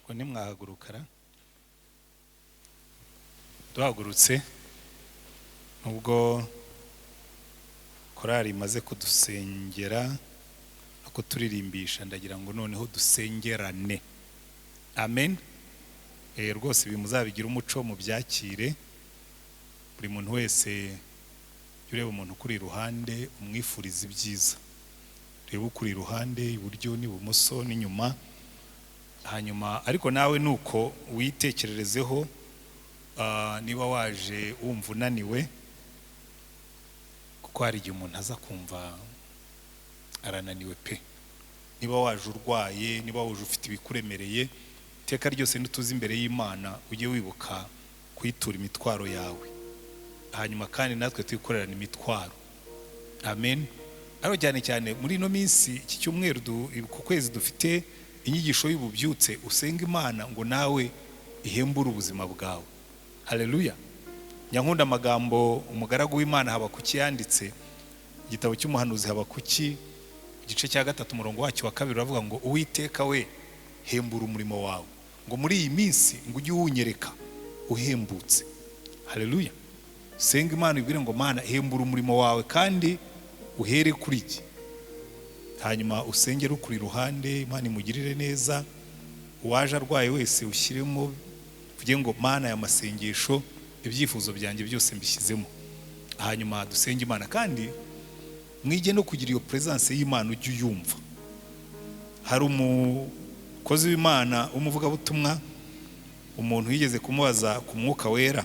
ko nimwahagurukara duhagurutse ubwo korali imaze kudusengera no kuturirimbisha ndagira ngo noneho dusengerane. Amen. Rwose bimuzabigira umuco mu byakire. Buri muntu wese ureba umuntu kuri iruhande umwifuriza ibyiza. Reba ukuri iruhande iburyo n'ibumoso n'inyuma. Hanyuma ariko nawe nuko witekererezeho niba waje wumva unaniwe, kuko hari igihe umuntu aza kumva arananiwe pe. Niba waje urwaye, niba waje ufite ibikuremereye, iteka ryose nituze imbere y'Imana ujye wibuka kwitura imitwaro yawe. Hanyuma kandi natwe twikorerana imitwaro. Amen. Aro cyane cyane muri no minsi iki cyumweru ku kwezi dufite inyigisho y'ububyutse, usenga Imana ngo nawe ihembure ubuzima bwawe. Haleluya. Nyankunda amagambo umugaragu w'Imana Habakuki yanditse, igitabo cy'umuhanuzi Habakuki igice cya 3 umurongo wacyo wa 2 uravuga ngo Uwiteka we hembura umurimo wawe, ngo muri iyi minsi ngo ujye uwunyereka uhembutse. Haleluya. Senga Imana ibwire ngo Mana hembura umurimo wawe kandi uhere kuri iki. Hanyuma usengere ukuri iruhande, Imana imugirire neza. Uwaje arwaye wese ushyiremo kugira ngo Mana ya masengesho ibyifuzo byanjye byose mbishyizemo. Hanyuma dusenge Imana kandi mwige no kugira iyo presence y'Imana ujye uyumva. Hari umukozi w'Imana umuvuga butumwa, umuntu yigeze kumubaza ku mwuka wera,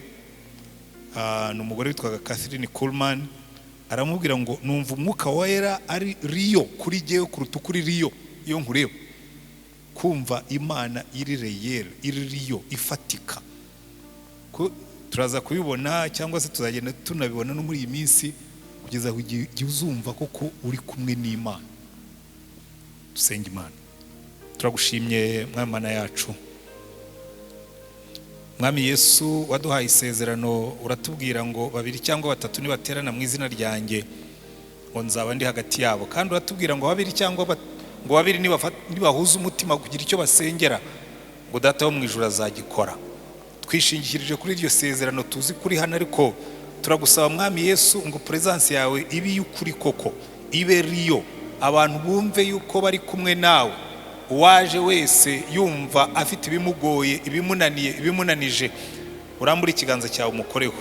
n'umugore witwaga Catherine Kuhlman, aramubwira ngo numva umwuka wera ari riyo kuri jewe kuruta kuri riyo iyo nkureba. Kumva Imana iri reyere, iri riyo ifatika, ko turaza kubibona cyangwa se tuzagenda tunabibona no muri iyi minsi kugeza aho igihe uzumva koko uri kumwe n'Imana. Dusenge Imana. Turagushimye Mwami Mana yacu, Mwami Yesu waduhaye isezerano, uratubwira ngo 2 cyangwa 3 nibaterana mu izina ryanjye ngo nzaba ndi hagati yabo, kandi uratubwira ngo 2 cyangwa ngo 2 nibahuza umutima kugira icyo basengera ngo Data wo mu ijuru azagikora. Twishingikirije kuri iryo sezerano tuzi kuri hano, ariko turagusaba Mwami Yesu ngo presence yawe ibi y'ukuri koko, ibe riyo, abantu bumve yuko bari kumwe nawe. Uwaje wese yumva afite ibimugoye, ibimunaniye, ibimunanije, urambura ikiganza cyawe umukoreho.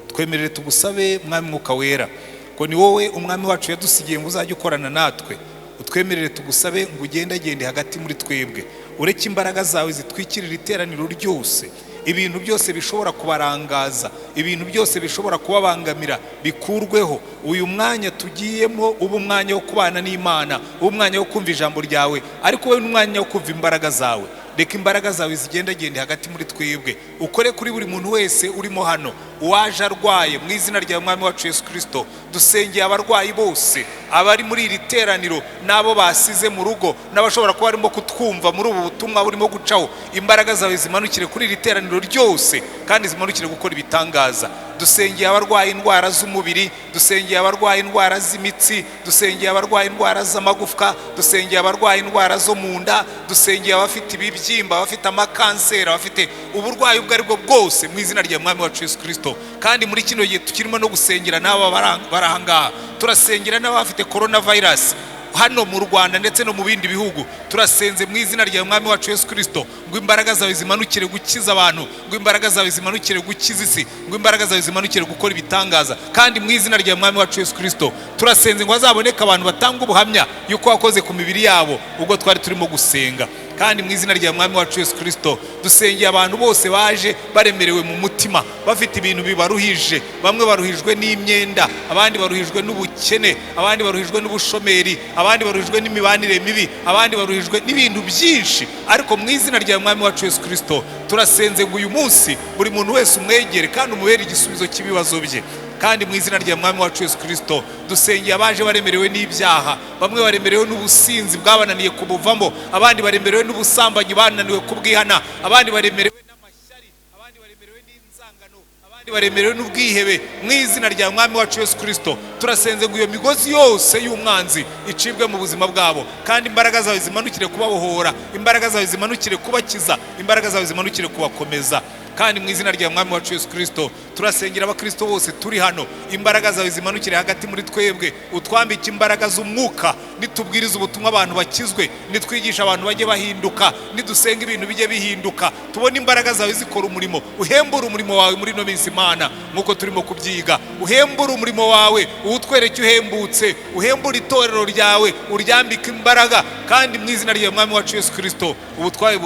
Twemerere tugusabe Mwami Mwuka wera ko ni wowe umwami wacu yadusigiye ngo uzajye ukorana natwe. Utwemerere tugusabe ngo ugendagende hagati muri twebwe, ureke imbaraga zawe zitwikirira iteraniro ryose. Ibintu byose bishobora kubarangaza, ibintu byose bishobora kubabangamira bikurweho. Uyu mwanya tugiyemo ubu mwanya wo kubana n'Imana, ubu mwanya wo kumva ijambo ryawe, ariko wowe n'umwanya wo kumva imbaraga zawe. Reka imbaraga zawe zigendagende hagati muri twebwe, ukore kuri buri muntu wese urimo hano. Uwaje arwaye mu izina rya Mwami wacu Yesu Kristo, dusengeye abarwayi bose, abari muri iri teraniro nabo basize mu rugo, n'abashobora kuba barimo kutwumva muri ubu butumwa burimo gucaho. Imbaraga zawe zimanukire kuri iri teraniro ryose kandi zimanukire gukora ibitangaza. Dusengeye abarwaye indwara z'umubiri, dusengeye abarwaye indwara z'imitsi, dusengeye abarwaye indwara z'amagufwa, dusengeye abarwaye indwara zo mu nda, dusengeye abafite ibibyimba, abafite amakanseri, abafite uburwayi ubwo ari bwo bwose mu izina rya Mwami wacu Yesu Kristo. Kandi muri kino gihe tukirimo no gusengera n'aba barahangaha, turasengera n'abafite coronavirus hano mu Rwanda ndetse no mu bindi bihugu. Turasenze mu izina rya Mwami wacu Yesu Kristo ngo imbaraga zawe zimanukire gukiza abantu, ngo imbaraga zawe zimanukire gukiza isi, ngo imbaraga zawe zimanukire gukora ibitangaza. Kandi mu izina rya Mwami wacu Yesu Kristo turasenze ngo hazaboneka abantu batanga ubuhamya yuko wakoze ku mibiri yabo ubwo twari turimo gusenga. Kandi mu izina rya Mwami wacu Yesu Kristo dusengeye abantu bose baje baremerewe mu mutima, bafite ibintu bibaruhije. Bamwe baruhijwe n'imyenda, abandi baruhijwe n'ubukene, abandi baruhijwe n'ubushomeri, abandi baruhijwe n'imibanire mibi, abandi baruhijwe n'ibintu byinshi. Ariko mu izina rya Mwami wacu Yesu Kristo turasenze ngo uyu munsi buri muntu wese umwegere kandi umubere igisubizo cy'ibibazo bye. Kandi mu izina rya Mwami wacu Yesu Kristo dusengeye abaje baremerewe n'ibyaha, bamwe baremerewe n'ubusinzi bwabananiye kubuvamo, abandi baremerewe n'ubusambanyi bananiwe kubwihana, abandi baremerewe n'amashyari, abandi baremerewe n'inzangano, abandi baremerewe n'ubwihebe mu izina rya mwami wacu Yesu Kristo. Turasenze ngo iyo migozi yose y'umwanzi icibwe mu buzima bwabo, kandi imbaraga zawe zimanukire kubabohora, imbaraga zawe zimanukire kubakiza, imbaraga zawe zimanukire kubakomeza. Kandi mu izina rya mwami wacu Yesu Kristo turasengera abakristo bose turi hano, imbaraga zawe zimanukire hagati muri twebwe, utwambike imbaraga z'umwuka, nitubwiriza ubutumwa abantu bakizwe, nitwigisha abantu bajye bahinduka, nidusenga ibintu bijye bihinduka, tubone imbaraga zawe zikora umurimo. Uhembura umurimo wawe muri no minsi Mana nkuko turimo kubyiga, uhembura umurimo wawe, uwutwereke uhembutse, uhembura itorero ryawe, uryambike imbaraga, kandi mu izina rya mwami wacu Yesu Kristo ubutwaye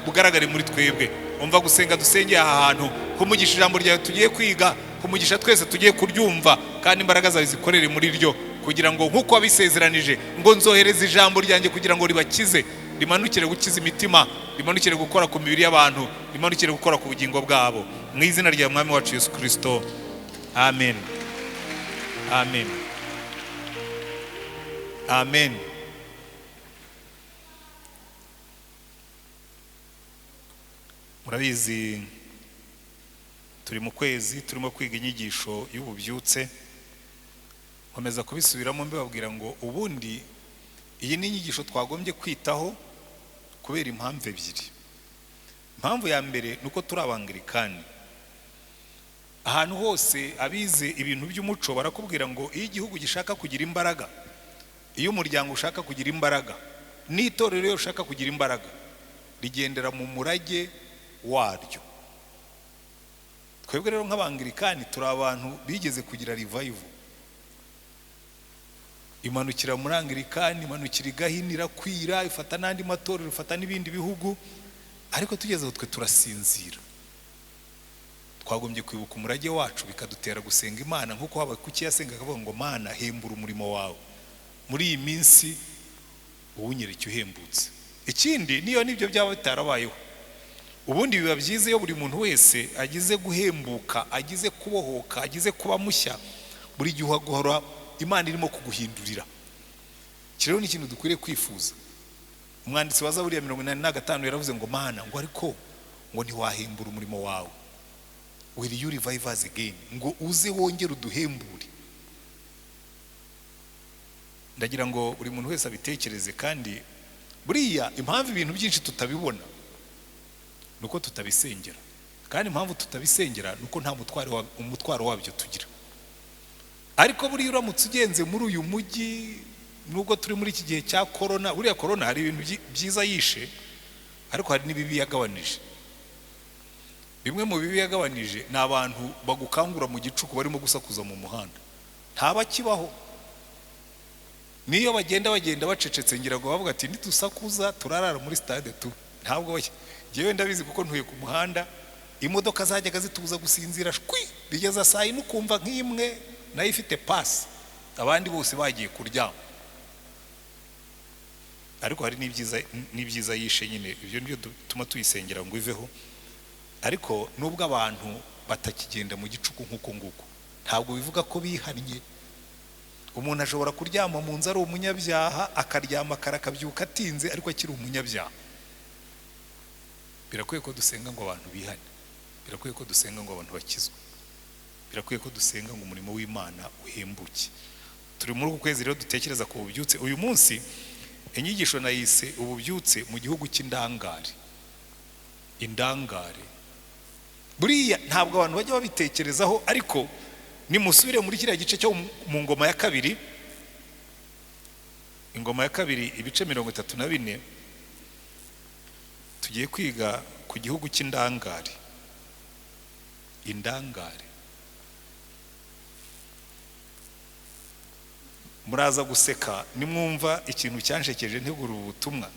bugaragare muri twebwe. Umva gusenga dusengeye aha hantu, kumugisha ijambo ryawe tugiye kwiga, kumugisha twese tugiye kuryumva, kandi imbaraga zawe zikorere muri ryo, kugira ngo nkuko wabisezeranije ngo nzohereza ijambo ryanjye kugira ngo ribakize, rimanukire gukiza imitima, rimanukire gukora ku mibiri y'abantu, rimanukire gukora ku bugingo bwabo, mu izina rya mwami wacu Yesu Kristo. Amen. Amen. Amen. Murabizi turi mu kwezi turimo kwiga inyigisho y'ububyutse, nkomeza kubisubiramo mbibabwira ngo ubundi iyi ni inyigisho twagombye kwitaho kubera impamvu ebyiri. Impamvu ya mbere nuko turi Abangilikani. Ahantu hose abize ibintu by'umuco barakubwira ngo iyo igihugu gishaka kugira imbaraga, iyo umuryango ushaka kugira imbaraga, n'itorero ryo ushaka kugira imbaraga, rigendera mu murage waryo. Twebwe rero nk'Abangilikani turi abantu bigeze kugira revival, imanukira muri Angilikani, imanukira igahinira kwira, ifata n'andi matorero, ifata n'ibindi bihugu, ariko tugeze aho twe turasinzira. Twagombye kwibuka umurage wacu, bikadutera gusenga Imana nkuko Habakuki yasenga akavuga ngo Mana hembura umurimo wawe muri iyi minsi, uwunyereke uhembutse. Ikindi niyo nibyo byaba bitarabayeho, ubundi biba byiza iyo buri muntu wese agize guhembuka, agize kubohoka, agize kuba mushya, buri gihe uhagora Imana irimo kuguhindurira. Kirero ni ikintu dukwiriye kwifuza. Umwanditsi wa Zaburi ya 85 yaravuze ngo Mana ngo ariko ngo ntiwahembura umurimo wawe, will you revive us again, ngo uze wongere uduhembure. Ndagira ngo buri muntu wese abitekereze, kandi buriya impamvu ibintu byinshi tutabibona nuko tutabisengera, kandi impamvu tutabisengera nuko nta umutwaro wabyo tugira. Ariko buriya uramutse ugenze muri uyu mujyi, nubwo turi muri iki gihe cya corona, buriya corona hari ibintu byiza yishe, ariko hari n'ibibi yagabanije. Bimwe mu bibi yagabanije ni abantu bagukangura mu gicuku barimo gusakuza mu muhanda, ntabakibaho. Niyo bagenda bacecetse ngira ngo bavuga ati nitusakuza turarara muri stade tu, ntabwo jewe ndabizi kuko ntuye ku muhanda, imodoka zajyaga zituza gusinzira shwi, bigeza saa 1 ukumva nk'imwe nayo ifite pass, abandi bose bagiye kuryama. Ariko hari n'ibyiza yishe nyine, ibyo nibyo tuma tuyisengera ngo iveho. Ariko nubwo abantu batakigenda mu gicuku nkuko nguko, ntabwo bivuga ko bihannye. Umuntu ashobora kuryama mu nzu ari umunyabyaha, akaryama karakabyuka atinze, ariko akiri umunyabyaha. Birakwiye ko dusenga ngo abantu bihane, birakwiye ko dusenga ngo abantu bakizwe, birakwiye ko dusenga ngo umurimo w'Imana uhembuke. Turi muri uku kwezi rero dutekereza ku bubyutse. Uyu munsi inyigisho nayise ububyutse mu gihugu cy'indangare. Indangare buriya ntabwo abantu bajya babitekerezaho, ariko nimusubire muri kiriya gice cyo mu ngoma ya kabiri, ingoma ya kabiri ibice 34, tugiye kwiga ku gihugu cy'indangare. Indangare muraza guseka nimwumva ikintu cyanshekeje ntegura ubutumwa.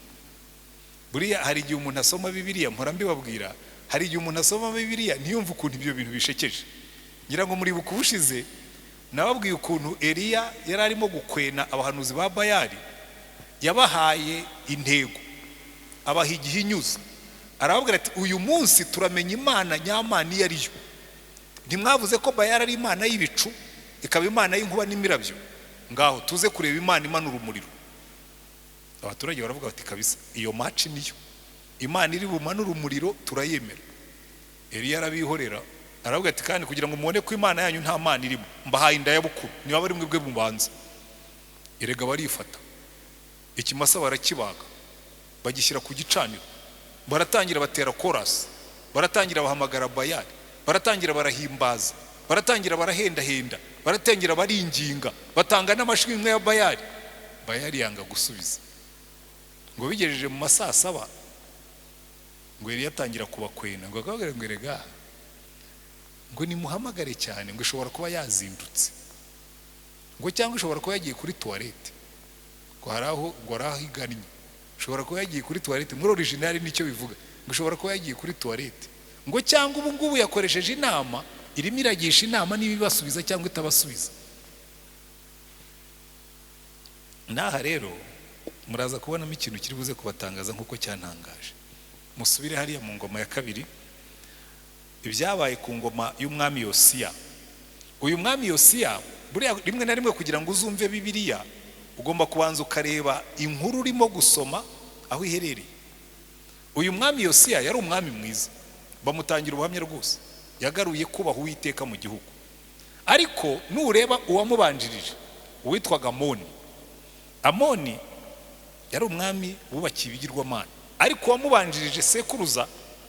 Buriya hari igihe umuntu asoma Bibiliya, mpora mbibabwira, hari igihe umuntu asoma Bibiliya ntiyumva ukuntu ibyo bintu bishekeje. Ngira ngo muri bukubushize nababwiye ukuntu Eliya yari arimo gukwena abahanuzi ba Bayali, yabahaye intego, abaha igihinyuza, arababwira ati uyu munsi turamenya Imana nyamana iyo ari yo. Ntimwavuze ko Bayali ari imana y'ibicu, ikaba imana y'inkuba n'imirabyo, ngaho tuze kureba Imana imanura umuriro. Abaturage baravuga bati kabisa iyo match niyo, Imana iri bumanura umuriro turayemera. Eliya arabihorera aravuga ati kandi kugira ngo mubone ko imana yanyu nta mana irimo mbahaye inda y'abukuru niba bari mwebwe mubanza. Erega barifata ikimasa barakibaga bagishyira ku gicaniro, baratangira batera korasi, baratangira bahamagara bayali, baratangira barahimbaza, baratangira barahendahenda, baratangira baringinga, batanga n'amashimwe ya bayali. Bayali yanga gusubiza. Ngo bigejeje mu masaa 7 ngo yari yatangira kubakwena ngo akabwira ngo erega ngo nimuhamagare cyane ngo ishobora kuba yazindutse, ngo cyangwa ishobora kuba yagiye kuri toilette, ngo haraho igannye, ishobora kuba yagiye kuri toilette. Muri original nicyo bivuga, ngo ishobora kuba yagiye kuri toilette, ngo cyangwa ubu ngubu yakoresheje inama, irimo iragisha inama niba ibasubiza cyangwa itabasubiza. Naha rero muraza kubonamo ikintu kiri buze kubatangaza nk'uko cyantangaje. Musubire hariya mu ngoma ya 2 ibyabaye ku ngoma y'umwami Yosiya. Uyu mwami Yosiya buriya rimwe na rimwe kugira ngo uzumve Bibiliya ugomba kubanza ukareba inkuru urimo gusoma aho iherereye. Uyu mwami Yosiya yari umwami mwiza, bamutangira ubuhamya rwose, yagaruye kubaha Uwiteka mu gihugu. Ariko nureba uwamubanjirije uwitwaga Amoni yari umwami wubakiye ibigirwamana. Ariko wamubanjirije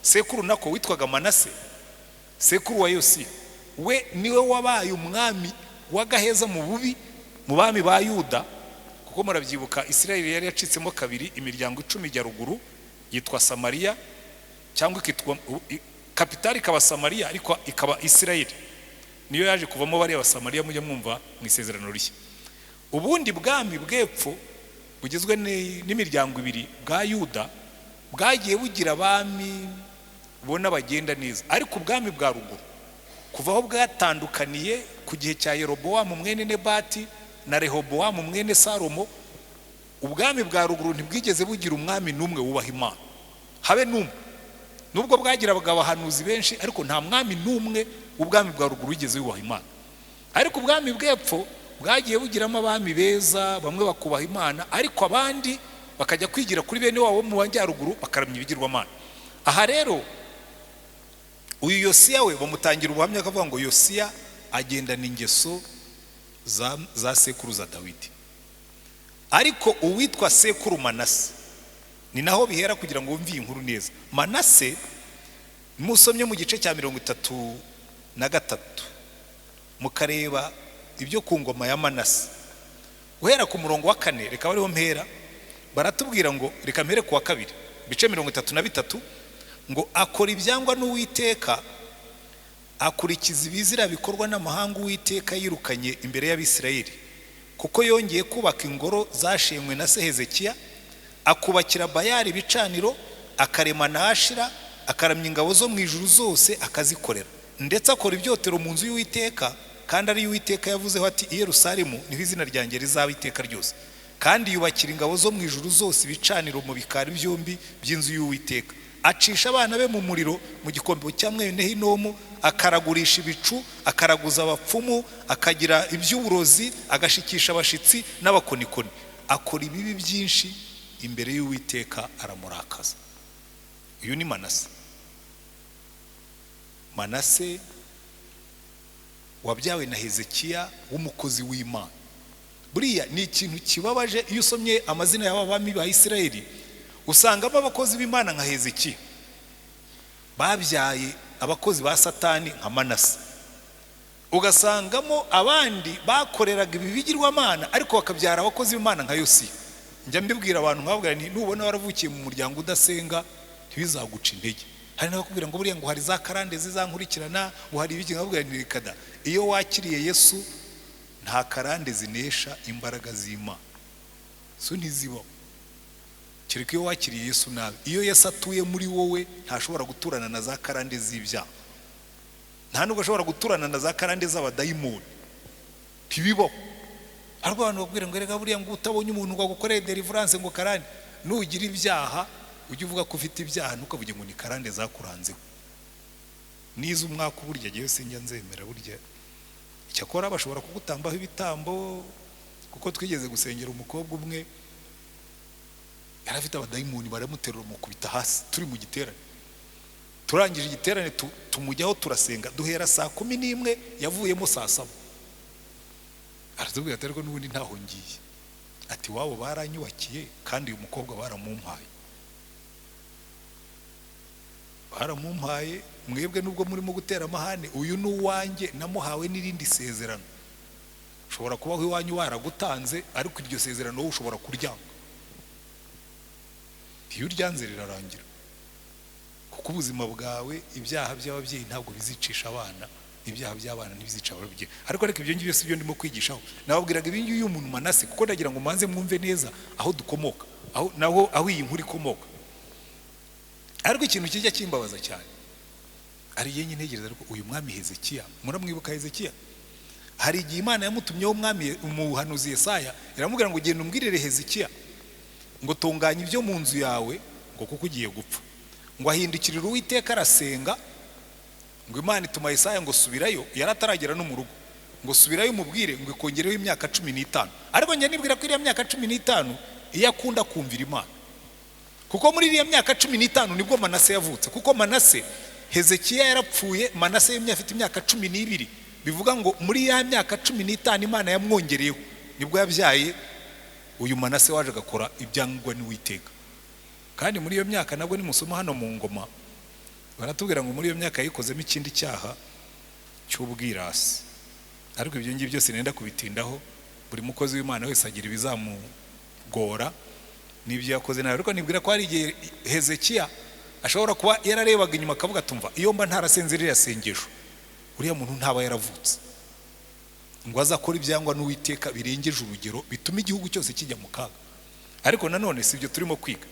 sekuru nako witwaga Manase, sekuru wa Yosiya, we niwe wabaye umwami wagaheza mu bubi mu bami ba Yuda. Kuko murabyibuka Isirayeli yari yacitsemo kabiri, imiryango 10 ijya ruguru yitwa Samariya, cyangwa ikitwa kapitali ikaba Samariya ariko ikaba Isirayeli. Niyo yaje kuvamo bari abasamariya mujye mwumva mu isezerano rishya. Ubundi bwami bwepfo bugizwe n'imiryango 2 bwa Yuda bwagiye bugira abami bona bagenda neza. Ariko ubwami bwa ruguru kuva aho bwatandukaniye ku gihe cya Yeroboamu mwene Nebati na Rehoboamu mwene Salomo, ubwami bwa ruguru ntibwigeze bugira umwami numwe wubaha Imana habe numwe. Nubwo bwagira abahanuzi benshi ariko nta mwami numwe ubwami bwa ruguru wigeze wubaha Imana. Ariko ubwami bwepfo bwagiye bugiramo abami beza, bamwe bakubaha Imana ariko abandi bakajya kwigira kuri bene wabo mu banjyaruguru bakaramya ibigirwamana. Aha rero uyu Yosiya we bamutangira ubuhamya akavuga ngo Yosiya agendana ingeso za sekuru za Dawidi. Ariko uwitwa sekuru Manase ni naho bihera kugira ngo wumve inkuru neza. Manase musomye mu gice cya 33 mukareba ibyo ku ngoma ya Manase guhera ku murongo wa 4, reka bariho mpera, baratubwira ngo reka mpere ku wa 2 bice 33 ngo akora ibyangwa n'Uwiteka, akurikiza ibizira bikorwa n'amahanga Uwiteka yirukanye imbere y'Abisirayeli, kuko yongeye kubaka ingoro zashenywe na Hezekiya, akubakira Bayali ibicaniro, akarema na Ashira, akaramya ingabo zo mu ijuru zose akazikorera, ndetse akora ibyotero mu nzu y'Uwiteka, kandi ari Uwiteka yavuzeho ati i Yerusalemu niho izina ryanjye rizaba iteka ryose. Kandi yubakira ingabo zo mu ijuru zose ibicaniro mu bikari byombi by'inzu y'Uwiteka, acisha abana be mu muriro mu gikombe cya mwene Hinomu, akaragurisha ibicu, akaraguza abapfumu, akagira iby'uburozi, agashikisha abashitsi n'abakonikoni, akora ibibi byinshi imbere y'Uwiteka aramurakaza. Uyu ni Manase wabyawe na Hezekiya w'umukozi w'Imana. Buriya ni ikintu kibabaje iyo usomye amazina y'abami ba Isirayeli usangamo abakozi b'Imana nka Hezekiya babyaye abakozi ba Satani nka Manase, ugasangamo abandi bakoreraga ibigirwamana ariko bakabyara abakozi b'Imana nka Yosiya. Njya mbibwira abantu nkababwira nti nubona waravukiye mu muryango udasenga ntibizaguca intege. Hari n'abakubwira ngo buriya ngo hari za karande zizankurikirana, ngo hari ibiki, nkababwira nti reka da, iyo wakiriye Yesu nta karande zinesha imbaraga z'Imana, so ntizibaho. Kereka iyo wakiriye Yesu nawe, iyo Yesu atuye muri wowe ntashobora guturana na za karande z'ibyaha, nta nubwo ashobora guturana na za karande z'abadayimoni, ntibibaho. Ariko abantu bakubwira ngo reka buriya ngo utabonye umuntu ngo agukoreye deliverance ngo karande, nugira ibyaha ujye uvuga ko ufite ibyaha ntukavuge ngo ni karande zakuranzeho. Niza umwaka burya giye sinjya nzemera burya. Cyakora bashobora kugutambaho ibitambo, kuko twigeze gusengera umukobwa umwe yarafite abadayimoni baramuterura mukubita hasi turi mu giterane. turangije igiterane tumujyaho turasenga duhera saa 11 yavuyemo saa 7 aratubwira ati ariko n'ubundi ntaho ngiye ati wabo baranyubakiye kandi uyu mukobwa baramumpaye mwebwe nubwo murimo gutera amahane uyu n'uwanjye namuhawe n'irindi sezerano ushobora kubaho iwanyu waragutanze ariko iryo sezerano wowe ushobora kuryanga iyo uryanze rirarangira kuko ubuzima bwawe ibyaha by'ababyeyi ntabwo bizicisha abana ibyaha by'abana ntibizica ababyeyi ariko reka ibyo ngibyo si byo ndimo kwigishaho nababwiraga ibingi uyu muntu Manase kuko ndagira ngo manze mwumve neza aho dukomoka aho iyi nkuru ikomoka ariko ikintu kijya kimbabaza cyane ari yenye ntegereza ariko uyu mwami Hezekiya muramwibuka Hezekiya hari igihe Imana yamutumyeho umwami umuhanuzi Yesaya iramubwira ngo genda umbwirire Hezekiya ngo tunganye ibyo mu nzu yawe ngo kuko ugiye gupfa ngo ahindukirire Uwiteka arasenga ngo Imana ituma Yesaya ngo subirayo yarataragera no mu rugo ngo subirayo umubwire ngo ikongereho imyaka 15 ariko njye nibwira ko iriya myaka 15 iyo akunda kumvira Imana kuko muri iriya myaka 15 nibwo Manase yavutse kuko Manase Hezekiya yarapfuye Manase yemye afite imyaka 12 bivuga ngo muri ya myaka 15 Imana yamwongereyeho nibwo yabyaye uyu Manase waje agakora ibyangwa n'Uwiteka kandi muri iyo myaka nabwo nimusoma hano mu ngoma baratubwira ngo muri iyo myaka yikozemo ikindi cyaha cy'ubwirasi ariko ibyo ngibyo byose nenda kubitindaho buri mukozi w'Imana wese agira ibizamugora n'ibyo yakoze nawe ariko nibwira ko hari igihe Hezekiya ashobora kuba yararebaga inyuma akavuga tumva iyo mba ntarasenze ririya sengesho uriya muntu ntaba yaravutse ngo azakora ibyangwa n'Uwiteka birengeje urugero bituma igihugu cyose kijya mu kaga ariko nanone sibyo turimo kwiga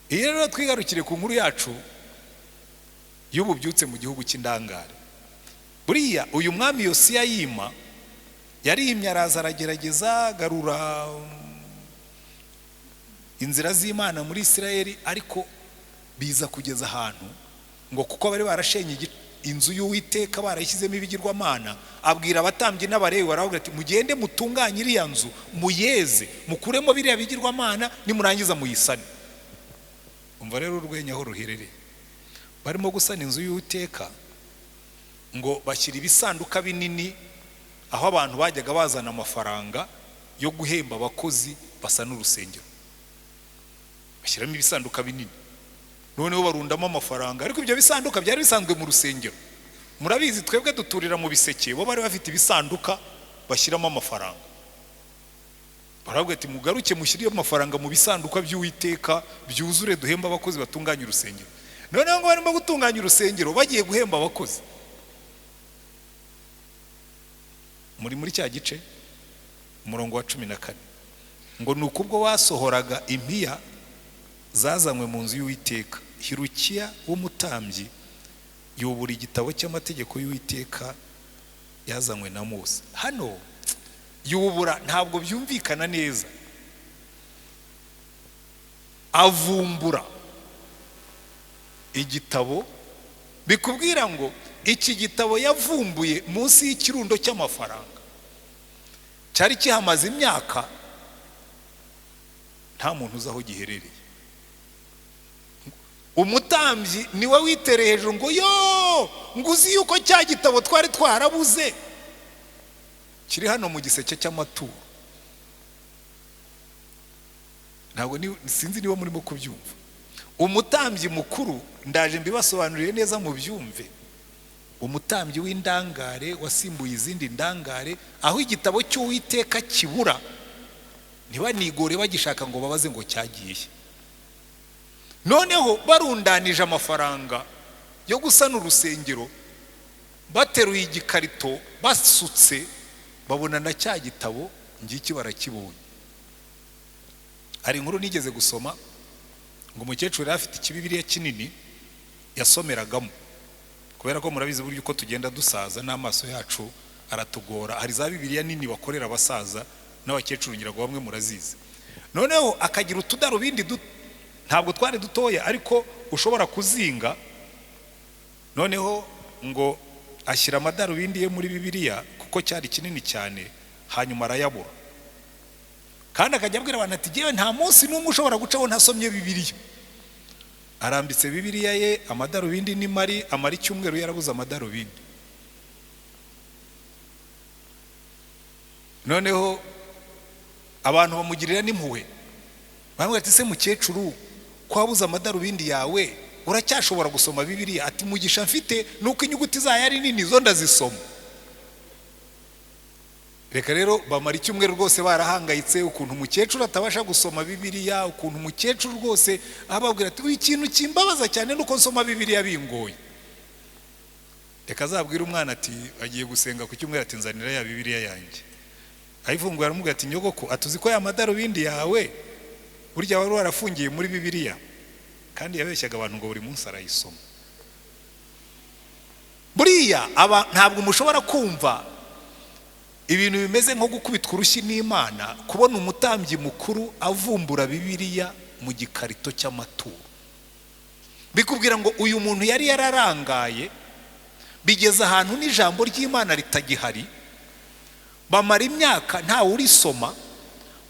iyo rero twigarukire ku nkuru yacu y'ububyutse mu gihugu cy'indangare buriya uyu mwami Yosiya yima yarimye araza aragerageza garura inzira z'Imana muri Isirayeli ariko biza kugeza ahantu ngo kuko bari barashenye inzu y'Uwiteka barayishyizemo ibigirwamana abwira abatambyi n'abarewi baravuga ati mugende mutunganye iriya nzu muyeze mukuremo biriya bigirwamana nimurangiza muyisane umva rero urwenya aho ruherereye barimo gusana inzu y'Uwiteka ngo bashyira ibisanduka binini aho abantu bajyaga bazana amafaranga yo guhemba abakozi basana urusengero bashyiramo ibisanduka binini noneho barundamo amafaranga ariko ibyo bisanduka byari bisanzwe mu rusengero murabizi twebwe duturira mu biseke bo bari bafite ibisanduka bashyiramo amafaranga baravuga ati mugaruke mushyiriye amafaranga mu bisanduka by'Uwiteka byuzure duhemba abakozi batunganya urusengero noneho ngo barimo gutunganya urusengero bagiye guhemba abakozi muri cya gice umurongo wa 14 ngo nukubwo wasohoraga impiya zazanywe mu nzu y'Uwiteka Hirukiya w'umutambyi yubura igitabo cy'amategeko y'Uwiteka yazanywe na Mose hano yubura ntabwo byumvikana neza avumbura igitabo bikubwira ngo iki gitabo yavumbuye munsi y'ikirundo cy'amafaranga cyari kihamaze imyaka nta muntu uzi aho giherereye umutambyi niwe witereye hejuru ngo yo nguzi yuko cya gitabo twari twarabuze kiri hano mu giseke cy'amaturo ntabwo sinzi niba murimo kubyumva umutambyi mukuru ndaje mbibasobanuriye neza mu byumve umutambyi w'indangare wasimbuye izindi ndangare aho igitabo cy'Uwiteka kibura ntibanigore bagishaka ngo babaze ngo cyagiye noneho barundanije amafaranga yo gusana urusengero bateruye igikarito basutse babona na cya gitabo ngiki barakibonye hari inkuru nigeze gusoma ngo umukecuru afite ikibibiriya kinini yasomeragamo kubera ko murabizi buryo uko tugenda dusaza n'amaso yacu aratugora hari za bibiliya nini bakorera abasaza n'abakecuru ngira ngo bamwe murazizi noneho akagira utudarubindi ntabwo twari dutoya ariko ushobora kuzinga noneho ngo ashyira amadarubindi ye muri bibiliya kuko cyari kinini cyane hanyuma arayabura kandi akajya abwira abantu ati ngewe nta munsi n'umwe ushobora gucaho ntasomye bibiliya arambitse Bibiliya ye, amadarubindi ni mari, amara icyumweru yarabuze amadarubindi. Noneho abantu bamugirira n'impuhwe, bamwe ati se mukecuru ko wabuze amadarubindi yawe uracyashobora gusoma Bibiliya? Ati mugisha mfite nuko inyuguti zayo ari nini zo ndazisoma. Reka rero bamara icyumweru rwose barahangayitse ukuntu umukecuru atabasha gusoma Bibiliya, ukuntu umukecuru rwose ababwira ati ikintu kimbabaza cyane nuko nsoma Bibiliya bingoye. Reka azabwira umwana ati agiye gusenga ku cyumweru, ati nzanira ya Bibiliya yanjye. Ayifunguye aramubwira ati nyogoko, atuzi ko ya madarubindi yawe burya wari warafungiye muri Bibiliya? Kandi yabeshyaga abantu ngo buri munsi arayisoma. Buriya ntabwo mushobora kumva ibintu bimeze nko gukubitwa urushyi n'Imana, kubona umutambyi mukuru avumbura Bibiliya mu gikarito cy'amaturo. Bikubwira ngo uyu muntu yari yararangaye, bigeze ahantu n'ijambo ry'Imana ritagihari, bamara imyaka ntawe urisoma,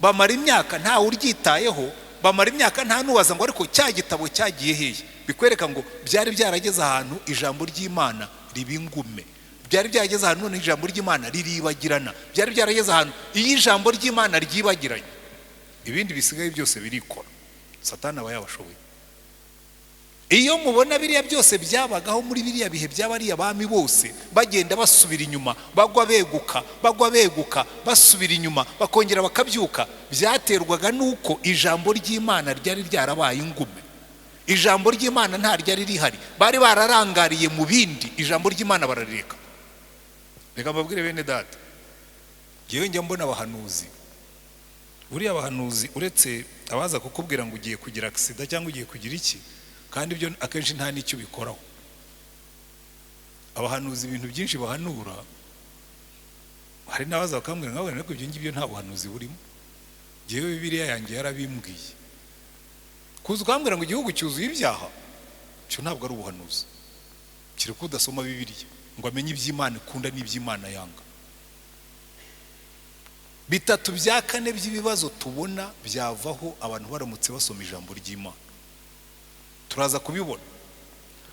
bamara imyaka ntawe uryitayeho, bamara imyaka nta nubaza ngo ariko cya gitabo cyagiye hehe. Bikwereka ngo byari byarageze ahantu ijambo ry'Imana ribingume, byari byarageze ahantu none ijambo ry'Imana riribagirana, byari byarageze ahantu iyo ijambo ry'Imana ryibagiranye ibindi bisigaye byose birikora. Satani aba yabashoboye. Iyo mubona biriya byose byabagaho muri biriya bihe by'abariya bami bose bagenda basubira inyuma, bagwa beguka basubira inyuma bakongera bakabyuka, byaterwaga nuko ijambo ry'Imana ryari ryarabaye ingume. Ijambo ry'Imana nta ryari rihari, bari bararangariye mu bindi, ijambo ry'Imana bararireka. Reka mbabwire bene data, ngewe njya mbona abahanuzi, buriya abahanuzi uretse abaza kukubwira ngo ugiye kugira accident cyangwa ugiye kugira iki, kandi ibyo akenshi nta n'icyo bikoraho. Abahanuzi ibintu byinshi bahanura, hari n'abaza bakambwira ngo ariko ibyo ngibyo nta buhanuzi burimo. Ngewe Bibiliya yanjye yarabimbwiye. Kuza ukambwira ngo igihugu cyuzuye ibyaha, cyo ntabwo ari ubuhanuzi. Kiri kudasoma Bibiliya ngo amenye iby'Imana ikunda n'iby'Imana yanga. Bitatu bya kane by'ibibazo tubona byavaho abantu baramutse basoma ijambo ry'Imana. Turaza kubibona.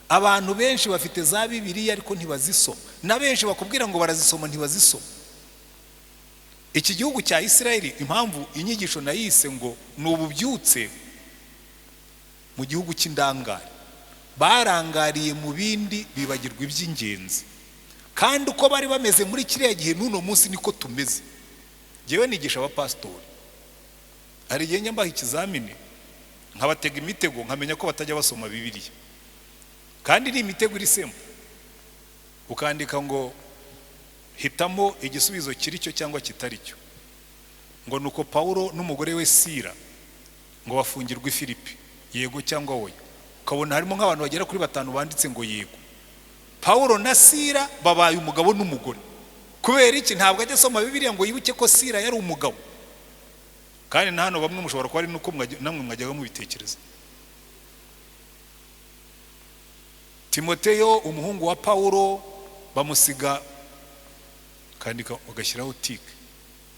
Abantu benshi bafite za Bibiliya ariko ntibazisoma, na benshi bakubwira ngo barazisoma ntibazisoma. Iki gihugu cya Isirayeli, impamvu inyigisho nayise ngo ni ububyutse mu gihugu cy'indangare, barangariye mu bindi bibagirwa iby'ingenzi. Kandi uko bari bameze muri kiriya gihe n'uno munsi niko tumeze. Ngewe nigisha abapasitori, hari igihe njya mbaha ikizamini nkabatega imitego nkamenya ko batajya basoma Bibiliya, kandi ni imitego iri semo. Ukandika ngo hitamo igisubizo kiri cyo cyangwa kitari cyo, ngo nuko Paulo n'umugore we Sira ngo bafungirwe i Filipi, yego cyangwa oya. Ukabona harimo nk'abantu bagera kuri 5 banditse ngo yego. Paulo na Sira babaye umugabo n'umugore. Kubera iki? Ntabwo ajya asoma Bibiliya ngo yibuke ko Sira yari umugabo. Kandi na hano bamwe mushobora kuba ari nuko namwe mwajyaga mubitekereza. Timoteyo umuhungu wa Paulo bamusiga, kandi bagashyiraho tike,